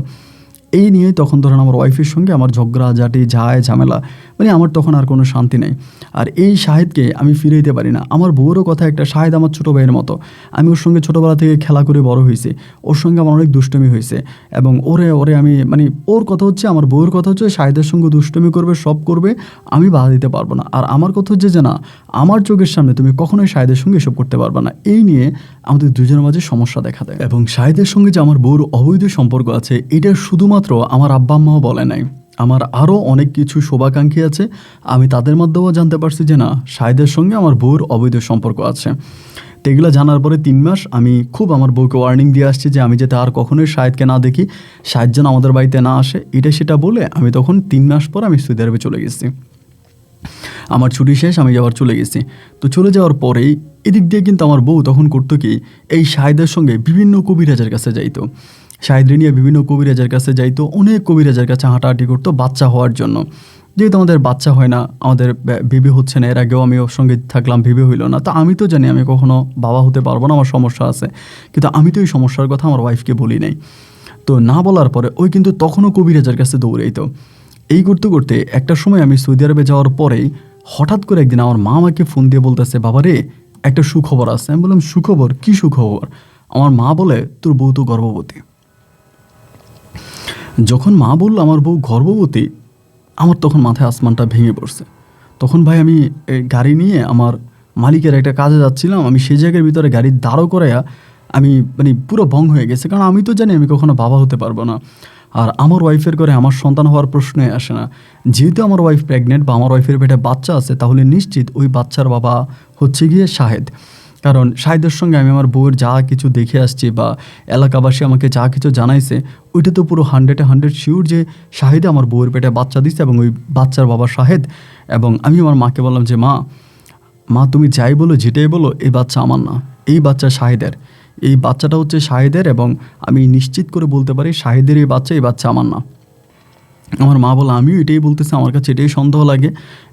এই নিয়ে তখন ধরেন আমার ওয়াইফের সঙ্গে আমার ঝগড়াঝাটি, ঝামেলা, মানে আমার তখন আর কোনো শান্তি নেই। আর এই শাহেদকে আমি ফিরে দিতে পারি না। আমার বউরও কথা একটা, শাহেদ আমার ছোটো ভাইয়ের মতো। আমি ওর সঙ্গে ছোটোবেলা থেকে খেলা করে বড় হয়েছি, ওর সঙ্গে আমার অনেক দুষ্টমি হয়েছে এবং ওরে আমি মানে ওর কথা হচ্ছে, আমার বউয়ের কথা হচ্ছে শাহেদের সঙ্গে দুষ্টমি করবে, সব করবে, আমি বাধা দিতে পারবো না। আর আমার কথা হচ্ছে যে না, আমার চোখের সামনে তুমি কখনোই শাহেদের সঙ্গে এসব করতে পারবে না। এই নিয়ে আমাদের দুজনের মাঝে সমস্যা দেখা দেয়। এবং শাহেদের সঙ্গে যে আমার বউর অবৈধ সম্পর্ক আছে, এটা শুধুমাত্র আমার আব্বা আম্মাও বলে নাই, আমার আরও অনেক কিছু শুভাকাঙ্ক্ষী আছে। আমি তাদের মাধ্যমেও জানতে পারছি যে না, শাহেদের সঙ্গে আমার বউর অবৈধ সম্পর্ক আছে। তো এগুলো জানার পরে 3 মাস আমি খুব আমার বউকে ওয়ার্নিং দিয়ে আসছি যে আমি যাতে আর কখনোই শাহেদকে না দেখি, শাহেদ যেন আমাদের বাড়িতে না আসে, এটা সেটা বলে আমি তখন 3 মাস পর আমি সৌদি আরবে চলে গেছি। আমার ছুটি শেষ, আমি আবার চলে গেছি। তো চলে যাওয়ার পরেই এদিক দিয়ে কিন্তু আমার বউ তখন করতো কি, এই শাহেদের সঙ্গে বিভিন্ন কবিরাজের কাছে যাইতো। শাহিদরে নিয়ে বিভিন্ন কবিরাজের কাছে যাইতো, অনেক কবিরাজের কাছে হাঁটাহাঁটি করতো বাচ্চা হওয়ার জন্য। যেহেতু আমাদের বাচ্চা হয় না, আমাদের বেবি হচ্ছে না, এর আগেও আমি ওর সঙ্গে থাকলাম, বেবি হইল না, তো আমি তো জানি আমি কখনো বাবা হতে পারবো না, আমার সমস্যা আছে। কিন্তু আমি তো এই সমস্যার কথা আমার ওয়াইফকে বলি নাই। তো না বলার পরে ওই কিন্তু তখনও কবিরাজের কাছে দৌড়াইতো। এই করতে করতে একটা সময় আমি সৌদি আরবে যাওয়ার পরেই হঠাৎ করে একদিন আমার মা আমাকে ফোন দিয়ে বলতেছে, বাবা রে একটা সুখবর আছে। আমি বললাম সুখবর? কী সুখবর? আমার মা বলে, তোর বউ তো গর্ভবতী। যখন মা বলল আমার বউ গর্ভবতী, আমার তখন মাথায় আসমানটা ভেঙে পড়ছে। তখন ভাই আমি গাড়ি নিয়ে আমার মালিকের একটা কাজে যাচ্ছিলাম, আমি সেই জায়গার ভিতরে গাড়ি দাঁড়ো করাইয়া আমি মানে পুরো ভং হয়ে গেছে, কারণ আমি তো জানি আমি কখনো বাবা হতে পারবো না। আর আমার ওয়াইফের করে আমার সন্তান হওয়ার প্রশ্নই আসে না। যেহেতু আমার ওয়াইফ প্রেগনেন্ট বা আমার ওয়াইফের পেটে বাচ্চা আছে, তাহলে নিশ্চিত ওই বাচ্চার বাবা হচ্ছে গিয়ে শাহেদ। কারণ শাহেদের সঙ্গে আমি আমার বউয়ের যা কিছু দেখে আসছি বা এলাকাবাসী আমাকে যা কিছু জানাইছে, ওইটা তো পুরো 100-100 শিওর যে শাহেদে আমার বউয়ের পেটে বাচ্চা দিচ্ছে এবং ওই বাচ্চার বাবা শাহেদ। এবং আমি আমার মাকে বললাম যে মা তুমি যাই বলো, যেটাই বলো, এই বাচ্চা আমার না, এই বাচ্চা শাহেদের। এই বাচ্চাটা হচ্ছে শাহেদের এবং আমি নিশ্চিত করে বলতে পারি শাহেদের এই বাচ্চা আমার না। আমার মা বলে, আমিও এটাই বলতেছি, আমার কাছে এটাই সন্দেহ লাগে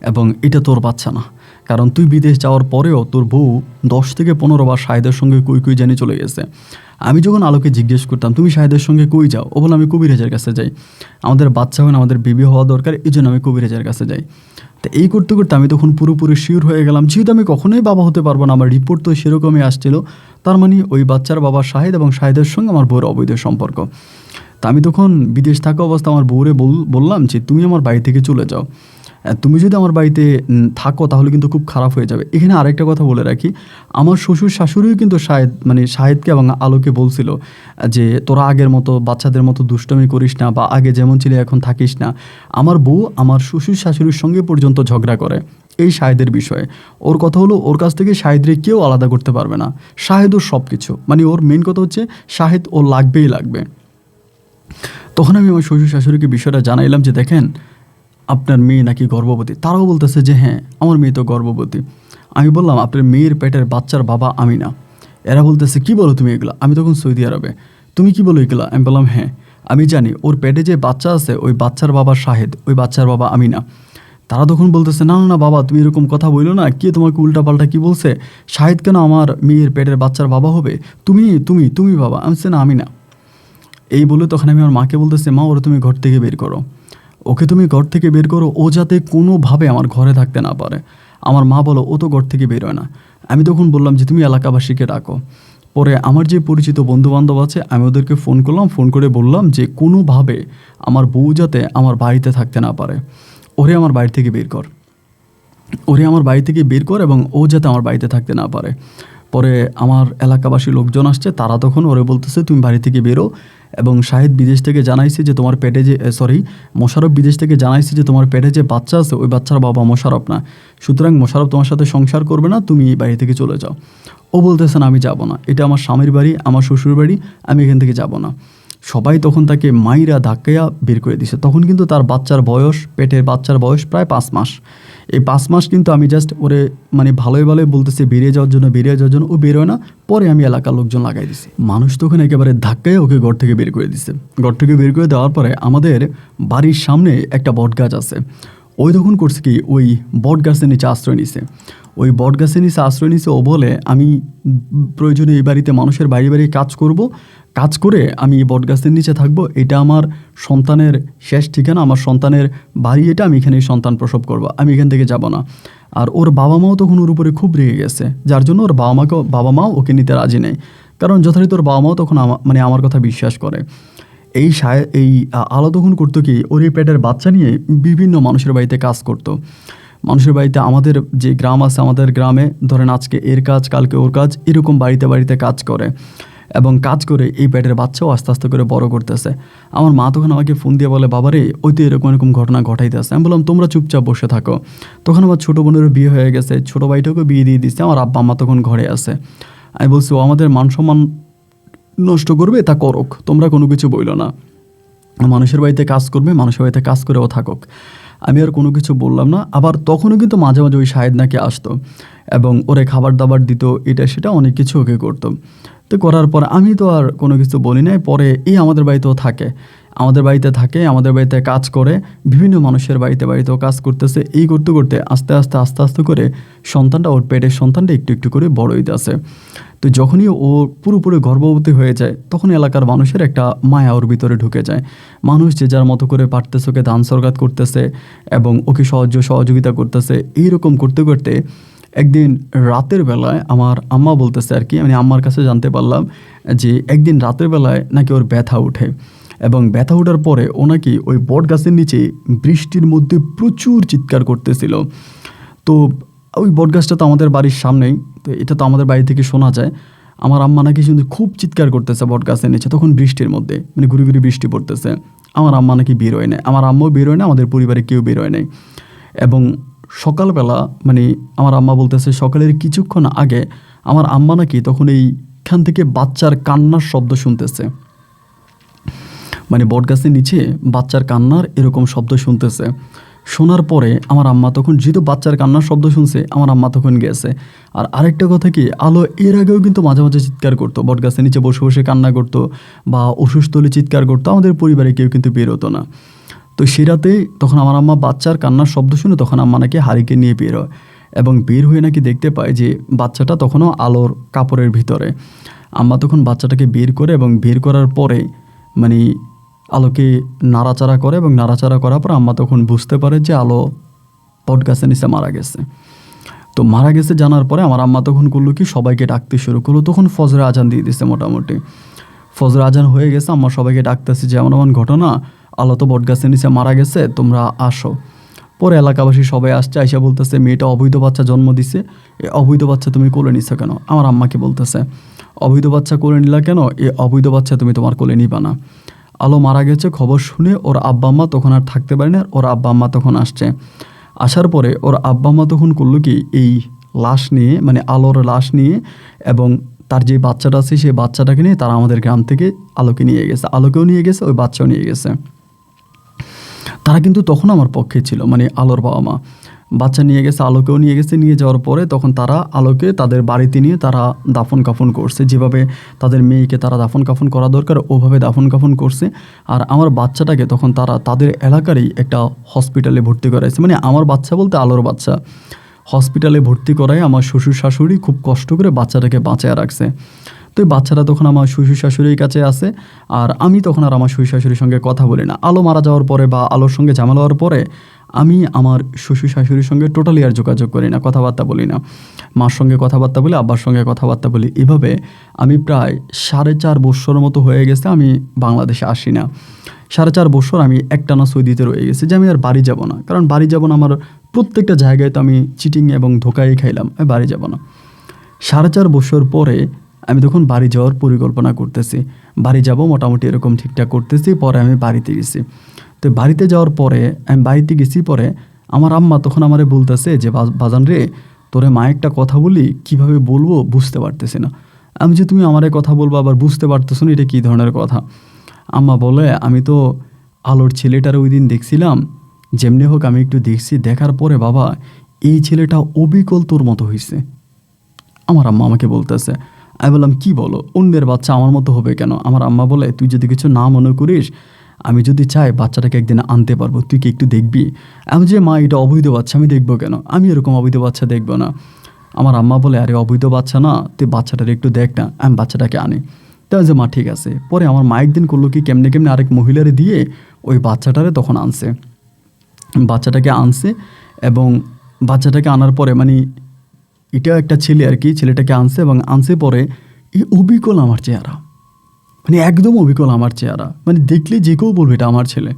এবং এটা তোর বাচ্চা না। কারণ তুই বিদেশ যাওয়ার পরেও তোর বউ 10 থেকে 15 বার শাহেদের সঙ্গে কই জানি চলে গেছে। আমি যখন আলোকে জিজ্ঞেস করতাম তুমি শাহেদের সঙ্গে কই যাও, ও বলে আমি কবিরাজের কাছে যাই, আমাদের বাচ্চা হয় না, আমাদের বেবি হওয়া দরকার, এই জন্য আমি কবিরাজের কাছে যাই। তো এই করতে করতে আমি তখন পুরোপুরি শিওর হয়ে গেলাম, যেহেতু আমি কখনোই বাবা হতে পারবো না, আমার রিপোর্ট তো সেরকমই আসছিল, তার মানে ওই বাচ্চার বাবা শাহেদ এবং শাহেদের সঙ্গে আমার বউয়ের অবৈধ সম্পর্ক। তা আমি তখন বিদেশ থাকা অবস্থা আমার বউরে বললাম যে তুমি আমার বাড়ি থেকে চলে যাও, তুমি যদি আমার বাড়িতে থাকো তাহলে কিন্তু খুব খারাপ হয়ে যাবে। এখানে আরেকটা কথা বলে রাখি, আমার শ্বশুর শাশুড়িও কিন্তু শাহেদকে এবং আলোকে বলছিল যে তোরা আগের মতো বাচ্চাদের মতো দুষ্টমি করিস না বা আগে যেমন ছিলে এখন থাকিস না। আমার বউ আমার শ্বশুর শাশুড়ির সঙ্গে পর্যন্ত ঝগড়া করে এই শাহেদের বিষয়ে। ওর কথা হলো ওর কাছ থেকে শাহেদরে কেউ আলাদা করতে পারবে না, শাহেদ ওর সব কিছু, মানে ওর মেন কথা হচ্ছে শাহেদ ও লাগবেই লাগবে। তখন আমি আমার শ্বশুর শাশুড়িকে বিষয়টা জানাইলাম যে দেখেন আপনার মেয়ে নাকি গর্ভবতী। তারাও বলতেছে যে হ্যাঁ আমার মেয়ে তো গর্ভবতী। আমি বললাম আপনার মেয়ের পেটের বাচ্চার বাবা আমি না। এরা বলতেছে কি বলো তুমি এগুলো? আমি তখন সৌদি আরবে, তুমি কি বলো এগুলো? আমি বললাম হ্যাঁ আমি জানি ওর পেটে যে বাচ্চা আছে ওই বাচ্চার বাবা শাহেদ, ওই বাচ্চার বাবা আমি না। তারা তখন বলতেছে না না না বাবা তুমি এরকম কথা বললো না, কে তোমাকে উল্টাপাল্টা কি বলছে? শাহেদ কেন আমার মেয়ের পেটের বাচ্চার বাবা হবে? তুমি তুমি তুমি বাবা। আমি না আমি না। এই বলে তখন আমি আমার মাকে বলতেছি মা ওরা তুমি ঘর থেকে বের করো, ওকে তুমি ঘর থেকে বের করো, ও যাতে কোনোভাবে আমার ঘরে থাকতে না পারে। আমার মা বলো ও তো ঘর থেকে বেরোয় না। আমি তখন বললাম যে তুমি এলাকাবাসীকে ডাকো। পরে আমার যে পরিচিত বন্ধুবান্ধব আছে আমি ওদেরকে ফোন করলাম, ফোন করে বললাম যে কোনোভাবে আমার বউ যাতে আমার বাড়িতে থাকতে না পারে, ওরে আমার বাড়ি থেকে বের কর, ওরে আমার বাড়ি থেকে বের কর এবং ও যাতে আমার বাড়িতে থাকতে না পারে। পরে আমার এলাকাবাসী লোকজন আসছে, তারা তখন ওরে বলতেছে তুমি বাড়ি থেকে বেরো এবং শাহেদ বিদেশ থেকে জানাইছে যে তোমার পেটে যে মোশারফ বিদেশ থেকে জানাইছে যে তোমার পেটে যে বাচ্চা আছে ওই বাচ্চার বাবা মোশারফ না, সুতরাং মোশারফ তোমার সাথে সংসার করবে না, তুমি এই বাড়ি থেকে চলে যাও। ও বলতেছে না আমি যাব না, এটা আমার স্বামীর বাড়ি, আমার শ্বশুর বাড়ি, আমি এখান থেকে যাব না। সবাই তখন তাকে মাইরা ধাক্কাইয়া বের করে দিছে। তখন কিন্তু তার বাচ্চার বয়স, পেটের বাচ্চার বয়স প্রায় 5 মাস। এই 5 মাস কিন্তু আমি জাস্ট ওরে মানে ভালোই বলতেছি বেরিয়ে যাওয়ার জন্য, ও বেরোয় না। পরে আমি এলাকার লোকজন লাগাই দিছি, মানুষ তখন একেবারে ধাক্কায় ওকে ঘর থেকে বের করে দিছে। ঘর থেকে বের করে দেওয়ার পরে আমাদের বাড়ির সামনে একটা বট গাছ আছে, ওই তখন করছে কি ওই বট গাছের নিচে আশ্রয় নিছে। ওই বট গাছের নিচে আশ্রয় নিছে, ও বলে আমি প্রয়োজনে এই বাড়িতে মানুষের বাড়ি কাজ করব, কাজ করে আমি এই বট গাছের নিচে থাকবো, এটা আমার সন্তানের শেষ ঠিকানা, আমার সন্তানের বাড়ি এটা, আমি এখানেই সন্তান প্রসব করব, আমি এখান থেকে যাব না। আর ওর বাবা মাও তখন ওর উপরে খুব রেগে গেছে, যার জন্য ওর বাবা মাও ওকে নিতে রাজি নেই, কারণ যথারীতি ওর বাবা মাও তখন আমার কথা বিশ্বাস করে। এই আলো তখন করতো কি ওর এই পেটের বাচ্চা নিয়ে বিভিন্ন মানুষের বাড়িতে কাজ করতো। মানুষের বাড়িতে, আমাদের যে গ্রাম আছে আমাদের গ্রামে ধরেন আজকে এর কাজ কালকে ওর কাজ, এরকম বাড়িতে বাড়িতে কাজ করে এবং কাজ করে এই পেটের বাচ্চাও আস্তে আস্তে করে বড় করতেছে। আমার মা তখন আমাকে ফোন দিয়ে বলে বাবারে ওই তো এরকম ঘটনা ঘটাইতেছে। আমি বললাম তোমরা চুপচাপ বসে থাকো। তখন আমার ছোটো বোনেরও বিয়ে হয়ে গেছে, ছোটো ভাইটাকেও বিয়ে দিয়ে দিচ্ছে, আমার আব্বা আম্মা তখন ঘরে আছে। আমি বলছি ও আমাদের মান সম্মান নষ্ট করবে তা করুক, তোমরা কোনো কিছু বইলো না, মানুষের বাড়িতে কাজ করবে, মানুষের বাড়িতে কাজ করেও থাকুক। আমি আর কোনো কিছু বললাম না। আবার তখনও কিন্তু মাঝে মাঝে ওই শাহেদ নাকি আসতো এবং ওরে খাবার দাবার দিত, এটা সেটা অনেক কিছু ওকে করতো। তো করার পর আমি তো আর কোনো কিছু বলি নাই। পরে এই আমাদের বাড়িতেও থাকে, আমাদের বাড়িতে কাজ করে, বিভিন্ন মানুষের বাড়িতেও কাজ করতেছে। এই করতে করতে আস্তে করে সন্তানটা, ওর পেটের সন্তানটা একটু একটু করে বড় হইতেছে। তো যখনই ও পুরোপুরি গর্ভবতী হয়ে যায়, তখন এলাকার মানুষের একটা মায়া ওর ভিতরে ঢুকে যায়। মানুষ যে যার মতো করে পারতেছে ওকে দান সরকার করতেছে এবং ওকে সহযোগিতা করতেছে। এইরকম করতে করতে একদিন রাতের বেলায় আমার আম্মা বলতেছে আর কি, আমি আম্মার কাছে জানতে পারলাম যে একদিন রাতের বেলায় নাকি ওর ব্যথা ওঠে এবং ব্যথা ওঠার পরে ও নাকি ওই বট গাছের নিচে বৃষ্টির মধ্যে প্রচুর চিৎকার করতেছিল। তো ওই বটগাছটা তো আমাদের বাড়ির সামনেই, তো এটা তো আমাদের বাড়ি থেকে শোনা যায়। আমার আম্মা নাকি শুধু খুব চিৎকার করতেছে বটগাছের নিচে, তখন বৃষ্টির মধ্যে, মানে গুড়ি গুড়ি বৃষ্টি পড়তেছে। আমার আম্মা নাকি বের হয় না, আমার আম্মাও বের হয় না, আমাদের পরিবারে কেউ বের হয় নাই। এবং সকালবেলা, মানে আমার আম্মা বলতেছে সকালের কিছুক্ষণ আগে আমার আম্মা নাকি তখন এইখান থেকে বাচ্চার কান্নার শব্দ শুনতেছে। মানে বটগাছের নিচে বাচ্চার কান্নার এরকম শব্দ শুনতেছে। শোনার পরে আমার আম্মা তখন, যেহেতু বাচ্চার কান্নার শব্দ শুনছে, আমার আম্মা তখন গেছে। আর আরেকটা কথা কি, আলো এর আগেও কিন্তু মাঝে মাঝে চিৎকার করতো, বটগাছের নিচে বসে বসে কান্না করতো বা অসুস্থ হলে চিৎকার করতো। আমাদের পরিবারে কেউ কিন্তু বের হতো না। তো সে রাতে তখন আমার আম্মা বাচ্চার কান্নার শব্দ শুনে তখন আম্মা নাকি হারিকে নিয়ে বের হয় এবং বের হয়ে নাকি দেখতে পায় যে বাচ্চাটা তখনও আলোর কাপড়ের ভিতরে। আম্মা তখন বাচ্চাটাকে বের করে এবং বের করার পরে মানে আলোকে নাড়াচাড়া করে এবং নাড়াচাড়া করার পর আম্মা তখন বুঝতে পারে যে আলো বটগাছের নিচে মারা গেছে। তো মারা গেছে জানার পরে আমার আম্মা তখন করলো কি, সবাইকে ডাকতে শুরু করলো। তখন ফজরের আজান দিয়ে দিচ্ছে, মোটামুটি ফজরের আজান হয়ে গেছে। আম্মা সবাইকে ডাকতেছে যে এমন এমন ঘটনা, আলো তো বটগাছের নিচে মারা গেছে, তোমরা আসো। পরে এলাকাবাসী সবাই আসছে, আইসা বলতেছে মেয়েটা অবৈধ বাচ্চা জন্ম দিছে, এ অবৈধ বাচ্চা তুমি কোলে নিছো কেন? আমার আম্মাকে বলতেছে অবৈধ বাচ্চা কোলে নিলা কেন? এ অবৈধ বাচ্চা তুমি তোমার কোলে নিবা না। আলো মারা গেছে খবর শুনে ওর আব্বা আম্মা তখন আর থাকতে পারে না, ওর আব্বা আম্মা তখন আসছে। আসার পরে ওর আব্বা আম্মা তখন করলো কি, এই লাশ নিয়ে, মানে আলোর লাশ নিয়ে এবং তার যে বাচ্চাটা আছে সেই বাচ্চাটাকে নিয়ে তারা আমাদের গ্রাম থেকে আলোকে নিয়ে গেছে, আলোকেও নিয়ে গেছে, ওই বাচ্চাও নিয়ে গেছে। তারা কিন্তু তখন আমার পক্ষে ছিল, মানে আলোর বাবা মা। বাচ্চা নিয়ে গেছে, আলোকেও নিয়ে গেছে। নিয়ে যাওয়ার পরে তখন তারা আলোকে তাদের বাড়িতে নিয়ে তারা দাফন কাফন করছে, যেভাবে তাদের মেয়েকে তারা দাফন কাফন করা দরকার ওভাবে দাফন কাফন করছে। আর আমার বাচ্চাটাকে তখন তারা তাদের এলাকারই একটা হসপিটালে ভর্তি করাইছে, মানে আমার বাচ্চা বলতে আলোর বাচ্চা। হসপিটালে ভর্তি করায় আমার শ্বশুর শাশুড়ি খুব কষ্ট করে বাচ্চাটাকে বাঁচায় রাখছে। তো এই বাচ্চাটা তখন আমার শ্বশুর শাশুড়ির কাছে আছে। আর আমি তখন আর আমার শ্বশুর শাশুড়ির সঙ্গে কথা বলি না। আলো মারা যাওয়ার পরে বা আলোর সঙ্গে ঝামেলা হওয়ার পরে আমি আমার শ্বশুর শাশুড়ির সঙ্গে টোটালি আর যোগাযোগ করি না, কথাবার্তা বলি না। মার সঙ্গে কথাবার্তা বলি, আব্বার সঙ্গে কথাবার্তা বলি। এভাবে আমি প্রায় 4.5 বছর মতো হয়ে গেছে আমি বাংলাদেশে আসি না। 4.5 বছর আমি একটানা সৌদিতে রয়ে গেছি যে আমি আর বাড়ি যাব না, কারণ বাড়ি যাব না, আমার প্রত্যেকটা জায়গায় তো আমি চিটিং এবং ধোকাই খাইলাম, আমি বাড়ি যাব না। 4.5 বছর পরে আমি তখন বাড়ি যাওয়ার পরিকল্পনা করতেছি, বাড়ি যাব মোটামুটি এরকম ঠিকঠাক করতেছি। পরে আমি বাড়িতে গেছি। তো বাড়িতে যাওয়ার পরে আমি বাড়িতে গেছি, পরে আমার আম্মা তখন আমারে বলতেছে যে বাজান রে, তোরে মা একটা কথা বলি, কিভাবে বলবো বুঝতে পারতেছি না। আমি যে তুমি আমারে কথা বলবো আবার বুঝতে পারতেছো না, এটা কী ধরনের কথা? আম্মা বলে আমি তো আলোর ছেলেটার ওই দিন দেখছিলাম, যেমনি হোক আমি একটু দেখছি, দেখার পরে বাবা এই ছেলেটা অবিকল তোর মতো হয়েছে। আমার আম্মা আমাকে বলতেছে। আমি বললাম কী বলো, অন্যের বাচ্চা আমার মতো হবে কেন? আমার আম্মা বলে তুই যদি কিছু না মনে করিস, আমি যদি চাই বাচ্চাটাকে একদিন আনতে পারবো, তুই কি একটু দেখবি? আমি যে মা এটা অবৈধ বাচ্চা, আমি দেখবো কেন? আমি এরকম অবৈধ বাচ্চা দেখবো না। আমার আম্মা বলে আরে অবৈধ বাচ্চা না, তুই বাচ্চাটার একটু দেখ না, আমি বাচ্চাটাকে আনি। তাই যে মা ঠিক আছে। পরে আমার মা একদিন করলো কি, কেমনে কেমনে আরেক মহিলারে দিয়ে ওই বাচ্চাটারে তখন আনছে, বাচ্চাটাকে আনছে। এবং বাচ্চাটাকে আনার পরে মানে এটা একটা ছেলে আর কি, ছেলেটাকে আনছে এবং আনছে পরে এই অবিকল আমার চেহারা, মানে একদম অবিকল আমার চেহারা, মানে দেখলে যে কেউ বলবে এটা আমার ছেলে।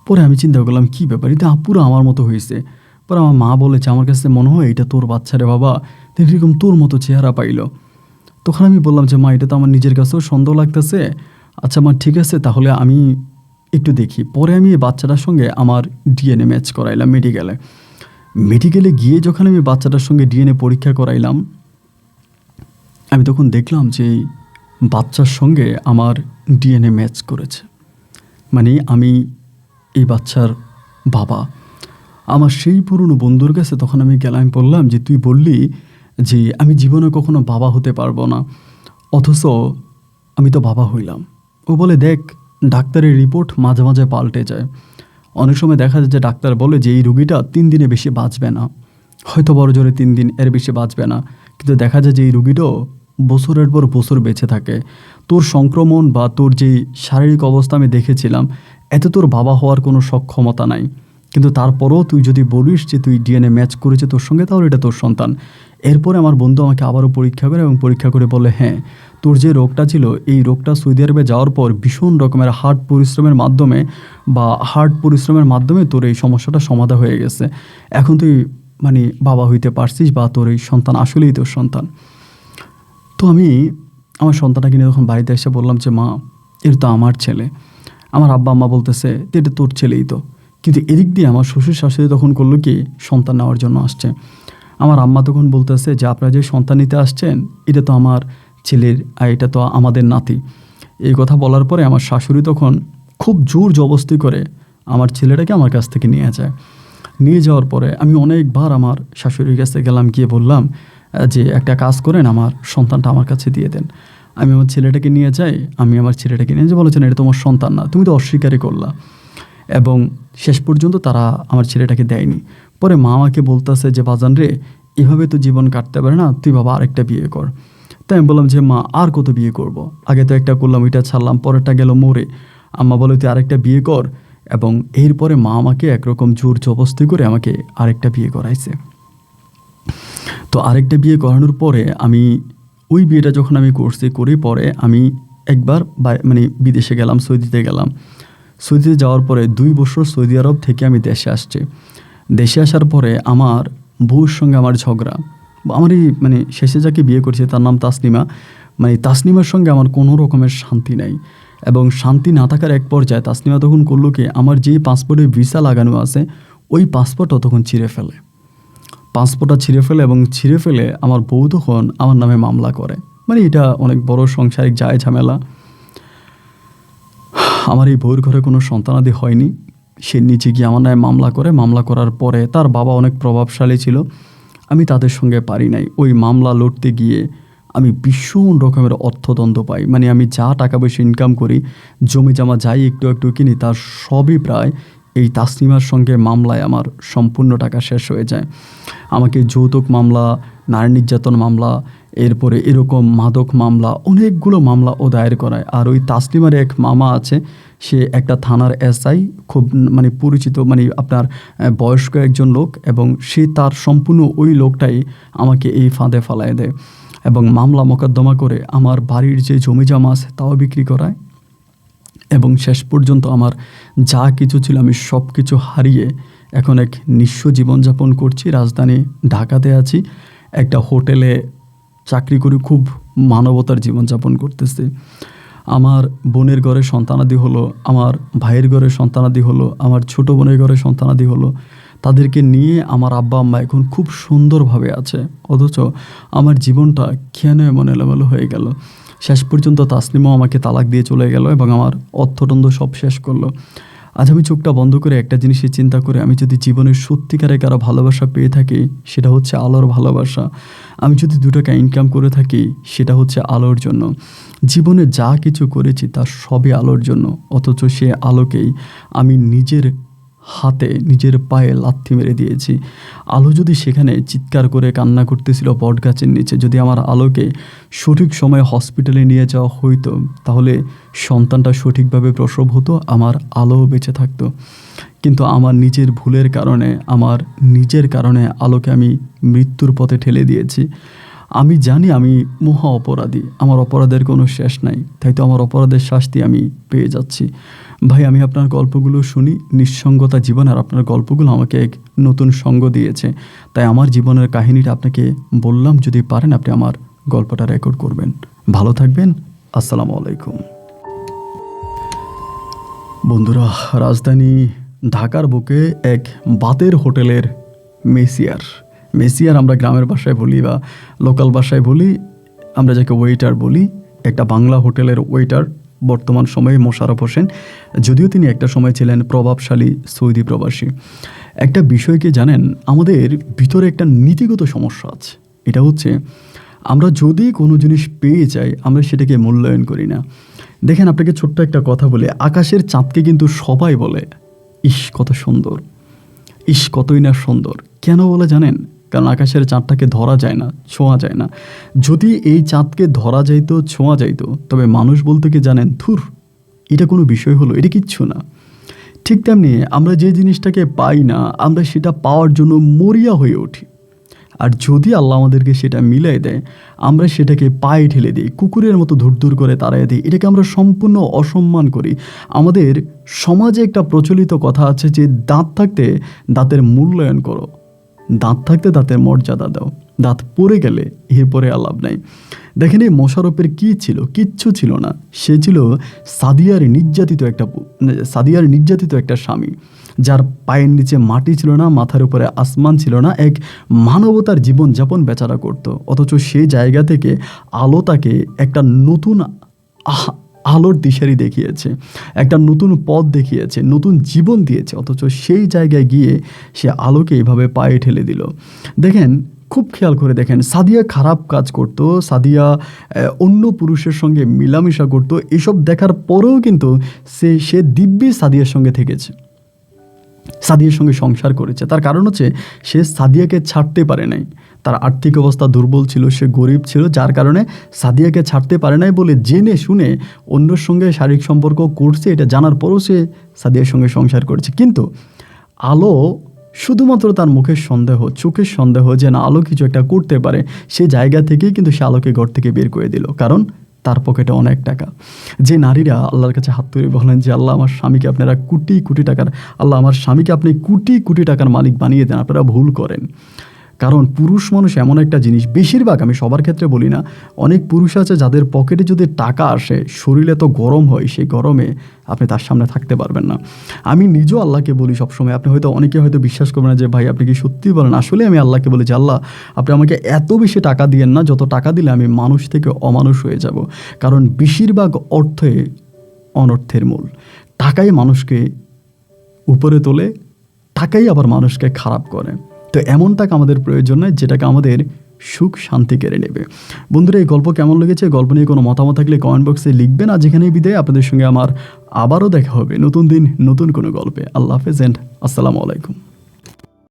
পরে আমি চিন্তা করলাম কী ব্যাপার, এটা পুরো আমার মতো হয়েছে। পরে আমার মা বলেছে আমার কাছে মনে হয় এটা তোর বাচ্চা রে বাবা, এরকম তোর মতো চেহারা পাইল। তখন আমি বললাম যে মা এটা তো আমার নিজের কাছেও সন্দেহ লাগতেছে। আচ্ছা মা ঠিক আছে, তাহলে আমি একটু দেখি। পরে আমি এই বাচ্চাটার সঙ্গে আমার ডিএনএ ম্যাচ করাইলাম মেডিকেলে গিয়ে যখন আমি বাচ্চাটার সঙ্গে ডিএনএ পরীক্ষা করাইলাম, আমি তখন দেখলাম যে বাচ্চার সঙ্গে আমার ডিএনএ ম্যাচ করেছে, মানে আমি এই বাচ্চার বাবা। আমার সেই পুরনো বন্ধুর কাছে তখন আমি গেলাম, আমি বললাম যে তুই বললি যে আমি জীবনে কখনো বাবা হতে পারবো না, অথচ আমি তো বাবা হইলাম। ও বলে দেখ, ডাক্তারের রিপোর্ট মাঝে মাঝে পাল্টে যায়। অনেক সময় দেখা যায় যে ডাক্তার বলে যে এই রুগীটা 3 দিনে বেশি বাঁচবে না, হয়তো বড় জোরে 3 দিন, এর বেশি বাঁচবে না। কিন্তু দেখা যায় যে এই রুগীটাও বছরের পর বছর বেঁচে থাকে। তোর সংক্রমণ বা তোর যেই শারীরিক অবস্থা আমি দেখেছিলাম, এতে তোর বাবা হওয়ার কোনো সক্ষমতা নাই। কিন্তু তারপরও তুই যদি বলিস যে তুই ডিএনএ ম্যাচ করেছে তোর সঙ্গে, তাহলে এটা তোর সন্তান। এরপরে আমার বন্ধু আমাকে আবারও পরীক্ষা করে এবং পরীক্ষা করে বলে, হ্যাঁ, তোর যে রোগটা ছিল এই রোগটা সৌদি আরবে যাওয়ার পর ভীষণ রকমের হার্ট পরিশ্রমের মাধ্যমে তোর এই সমস্যাটা সমাধা হয়ে গেছে। এখন তুই মানে বাবা হইতে পারছিস, বা তোর এই সন্তান আসলেই তোর সন্তান। তো আমি আমার সন্তানটাকে নিয়ে যখন বাড়িতে এসে বললাম যে মা, এটা তো আমার ছেলে। আমার আব্বা আম্মা বলতেছে এটা তোর ছেলেই তো। কিন্তু এদিক দিয়ে আমার শ্বশুর শাশুড়ি তখন করলো কি, সন্তান নেওয়ার জন্য আসছে। আমার আম্মা তখন বলতেছে যে আপনারা যে সন্তান নিতে আসছেন, এটা তো আমার ছেলের, আর এটা তো আমাদের নাতি। এই কথা বলার পরে আমার শাশুড়ি তখন খুব জোর জবরদস্তি করে আমার ছেলেটাকে আমার কাছ থেকে নিয়ে যায়। নিয়ে যাওয়ার পরে আমি অনেকবার আমার শাশুড়ির কাছে গেলাম, গিয়ে বললাম যে একটা কাজ করেন, আমার সন্তানটা আমার কাছে দিয়ে দেন। আমি আমার ছেলেটাকে নিয়ে যাই, আমি আমার ছেলেটাকে নিয়ে যে বলেছেন এটা তোমার সন্তান না, তুমি তো অস্বীকারই করলা। এবং শেষ পর্যন্ত তারা আমার ছেলেটাকে দেয়নি। পরে মা আমাকে বলতেছে যে বাজান রে, এভাবে তো জীবন কাটতে পারে না, তুই বাবা আরেকটা বিয়ে কর। তাই আমি বললাম যে মা, আর কত বিয়ে করব? আগে তো একটা করলাম, ওইটা ছাড়লাম, পরেরটা গেল মরে। আম্মা বলে তুই আরেকটা বিয়ে কর। এবং এরপরে মা আমাকে একরকম জোর জবরদস্তি করে আমাকে আরেকটা বিয়ে করাইছে। তো আরেকটা বিয়ে করানোর পরে আমি ওই বিয়েটা যখন আমি করছি, করে পরে আমি একবার মানে বিদেশে গেলাম, সৌদিতে গেলাম। সৌদিতে যাওয়ার পরে 2 বছর সৌদি আরব থেকে আমি দেশে আসছি। দেশে আসার পরে আমার বউর সঙ্গে আমার ঝগড়া। আমারই মানে শেষে যাকে বিয়ে করছে তার নাম তাসনিমা। মানে তাসনিমার সঙ্গে আমার কোনো রকমের শান্তি নাই। এবং শান্তি না থাকার এক পর্যায়ে তাসনিমা তখন করলো কি, আমার যেই পাসপোর্টে ভিসা লাগানো আছে ওই পাসপোর্টও তখন ছিঁড়ে ফেলে। পাসপোর্টটা ছিঁড়ে ফেলে এবং ছিঁড়ে ফেলে আমার বউ তখন আমার নামে মামলা করে। মানে এটা অনেক বড় সংসারিক যায় ঝামেলা। আমার এই বউয়ের ঘরে কোনো সন্তানাদি হয়নি। সে নিচে গিয়ে আমার নামে মামলা করে। মামলা করার পরে তার বাবা অনেক প্রভাবশালী ছিল, আমি তাদের সঙ্গে পারি নাই। ওই মামলা লড়তে গিয়ে আমি ভীষণ রকমের অর্থদণ্ড পাই। মানে আমি যা টাকা পয়সা ইনকাম করি, জমি জমা যাই একটু একটু কিনি, তার সবই প্রায় এই তাসনিমার সঙ্গে মামলায় আমার সম্পূর্ণ টাকা শেষ হয়ে যায়। আমাকে যৌতুক মামলা, নারী নির্যাতন মামলা, এরপরে এরকম মাদক মামলা, অনেকগুলো মামলা ও দায়ের করায়। আর ওই তাসলিমার এক মামা আছে, সে একটা থানার এসআই, খুব মানে পরিচিত, মানে আপনার বয়স্ক একজন লোক। এবং সে তার সম্পূর্ণ ওই লোকটাই আমাকে এই ফাঁদে ফালায় দেয় এবং মামলা মোকদ্দমা করে আমার বাড়ির যে জমি জমা আছে তাও বিক্রি করায়। এবং শেষ পর্যন্ত আমার যা কিছু ছিল আমি সব কিছু হারিয়ে এখন এক নিঃস্ব জীবনযাপন করছি। রাজধানী ঢাকাতে আছি, একটা হোটেলে চাকরি করি, খুব মানবতার জীবনযাপন করতেছি। আমার বোনের ঘরে সন্তানাদি হলো, আমার ভাইয়ের ঘরে সন্তানাদি হলো, আমার ছোট বোনের ঘরে সন্তানাদি হলো। তাদেরকে নিয়ে আমার আব্বা আম্মা এখন খুব সুন্দরভাবে আছে, অথচ আমার জীবনটা কেন এমন এলোমেলো হয়ে গেল। শেষ পর্যন্ত তাসলিমাও আমাকে তালাক দিয়ে চলে গেল এবং আমার অর্থদণ্ড সব শেষ করলো। আজ আমি চোখটা বন্ধ করে একটা জিনিসের চিন্তা করে, আমি যদি জীবনের সত্যিকারে কারো ভালোবাসা পেয়ে থাকি, সেটা হচ্ছে আলোর ভালোবাসা। আমি যদি 2 টাকা ইনকাম করে থাকি, সেটা হচ্ছে আলোর জন্য। জীবনে যা কিছু করেছি তার সবই আলোর জন্য, অথচ সে আলোকেই আমি নিজের হাতে নিজের পায়ে লাথি মেরে দিয়েছি। আলো যদি সেখানে চিৎকার করে কান্না করতেছিল বটগাছের নিচে, যদি আমার আলোকে সঠিক সময়ে হসপিটালে নিয়ে যাওয়া হইতো, তাহলে সন্তানটা সঠিকভাবে প্রসব হতো, আমার আলোও বেঁচে থাকতো। কিন্তু আমার নিজের ভুলের কারণে, আমার নিজের কারণে আলোকে আমি মৃত্যুর পথে ঠেলে দিয়েছি। আমি জানি আমি মহা অপরাধী, আমার অপরাধের কোনো শেষ নাই, তাই তো আমার অপরাধের শাস্তি আমি পেয়ে যাচ্ছি। ভাই, আমি আপনার গল্পগুলো শুনি, নিঃসঙ্গতা জীবন, আর আপনার গল্পগুলো আমাকে এক নতুন সঙ্গ দিয়েছে। তাই আমার জীবনের কাহিনীটা আপনাকে বললাম, যদি পারেন আপনি আমার গল্পটা রেকর্ড করবেন। ভালো থাকবেন। আসসালামু আলাইকুম। বন্ধুরা, রাজধানী ঢাকার বুকে এক বাতের হোটেলের মেসিয়ার আমরা গ্রামের ভাষায় বলি বা লোকাল ভাষায় বলি, আমরা যাকে ওয়েটার বলি, একটা বাংলা হোটেলের ওয়েটার বর্তমান সময়ে মোশাররফ হোসেন, যদিও তিনি একটা সময় ছিলেন প্রভাবশালী সৌদি প্রবাসী। একটা বিষয়কে জানেন, আমাদের ভিতরে একটা নীতিগত সমস্যা আছে। এটা হচ্ছে আমরা যদি কোনো জিনিস পেয়ে যাই আমরা সেটাকে মূল্যায়ন করি না। দেখেন আপনাকে ছোট্ট একটা কথা বলে, আকাশের চাঁদকে কিন্তু সবাই বলে ইস কত সুন্দর, ইস কতই না সুন্দর। কেন বলে জানেন? কারণ আকাশের চাঁদটাকে ধরা যায় না, ছোঁয়া যায় না। যদি এই চাঁদকে ধরা যাইতো, ছোঁয়া যাইতো, তবে মানুষ বলতে কি জানেন, ধুর এটা কোনো বিষয় হলো, এটা কিচ্ছু না। ঠিক তেমনি আমরা যে জিনিসটাকে পাই না আমরা সেটা পাওয়ার জন্য মরিয়া হয়ে উঠি। আর যদি আল্লাহ আমাদেরকে সেটা মিলাই দেয় আমরা সেটাকে পায়ে ঠেলে দিই, কুকুরের মতো ধুরধুর করে তাড়াই দিই, এটাকে আমরা সম্পূর্ণ অসম্মান করি। আমাদের সমাজে একটা প্রচলিত কথা আছে যে দাঁত থাকতে দাঁতের মূল্যায়ন করো, দাঁত থাকতে দাঁতের মর্যাদা দাও, দাঁত পড়ে গেলে এরপরে আর লাভ নাই। দেখেন এই মোশাররফের কী ছিল? কিচ্ছু ছিল না। সে ছিল সাদিয়ার নির্যাতিত একটা স্বামী, যার পায়ের নিচে মাটি ছিল না, মাথার উপরে আসমান ছিল না, এক মানবতার জীবনযাপন বেচারা করত। অথচ সেই জায়গা থেকে আলো তাকে একটা নতুন আলোর দিশারি দেখিয়েছে, একটা নতুন পথ দেখিয়েছে, নতুন জীবন দিয়েছে। অথচ সেই জায়গায় গিয়ে সে আলোকে এভাবে পায়ে ঠেলে দিল। দেখেন, খুব খেয়াল করে দেখেন, সাদিয়া খারাপ কাজ করতো, সাদিয়া অন্য পুরুষের সঙ্গে মিলামিশা করতো, এসব দেখার পরেও কিন্তু সে দিব্যি সাদিয়ার সঙ্গে থেকেছে, সাদিয়ার সঙ্গে সংসার করেছে। তার কারণ হচ্ছে সে সাদিয়াকে ছাড়তে পারে নাই। তার আর্থিক অবস্থা দুর্বল ছিল, সে গরিব ছিল, যার কারণে সাদিয়াকে ছাড়তে পারে নাই বলে জেনে শুনে অন্যর সঙ্গে শারীরিক সম্পর্ক করছে। এটা জানার পরও সে সাদিয়ার সঙ্গে সংসার করেছে। কিন্তু আলো শুধুমাত্র তার মুখের সন্দেহ, চোখের সন্দেহ যে না আলো কিছু একটা করতে পারে, সে জায়গা থেকেই কিন্তু সে আলোকে ঘর থেকে বের করে দিল। কারণ তার পকেটে অনেক টাকা। যে নারীরা আল্লাহর কাছে হাত তুলে বলেন যে আল্লাহ আমার স্বামীকে আপনারা কোটি কোটি টাকার, আল্লাহ আমার স্বামীকে আপনি কোটি কোটি টাকার মালিক বানিয়ে দেন, আপনারা ভুল করেন। কারণ পুরুষ মানুষ এমন একটা জিনিস, বেশিরভাগ, আমি সবার ক্ষেত্রে বলি না, অনেক পুরুষ আছে যাদের পকেটে যদি টাকা আসে শরীরে তো গরম হয়, সেই গরমে আপনি তার সামনে থাকতে পারবেন না। আমি নিজেও আল্লাহকে বলি সবসময়, আপনি অনেকে হয়তো বিশ্বাস করবেন না যে ভাই আপনি কি সত্যি বলেন, আসলে আমি আল্লাহকে বলি যে আল্লাহ আপনি আমাকে এত বেশি টাকা দিয়েন না, যত টাকা দিলে আমি মানুষ থেকে অমানুষ হয়ে যাব। কারণ বেশিরভাগ অর্থে অনর্থের মূল। টাকাই মানুষকে উপরে তোলে, টাকাই আবার মানুষকে খারাপ করে। তো এমন টাকা আমাদের প্রয়োজন নয় যেটাকে আমাদের সুখ শান্তি কেড়ে নেবে। বন্ধুরা, এই গল্প কেমন লেগেছে? গল্প নিয়ে কোনো মতামত থাকলে কমেন্ট বক্সে লিখবেন। আর যেখানেই বিদায়, আপনাদের সঙ্গে আমার আবারও দেখা হবে নতুন দিন নতুন কোনো গল্পে। আল্লাহ হাফেজ এন্ড আসসালামু আলাইকুম।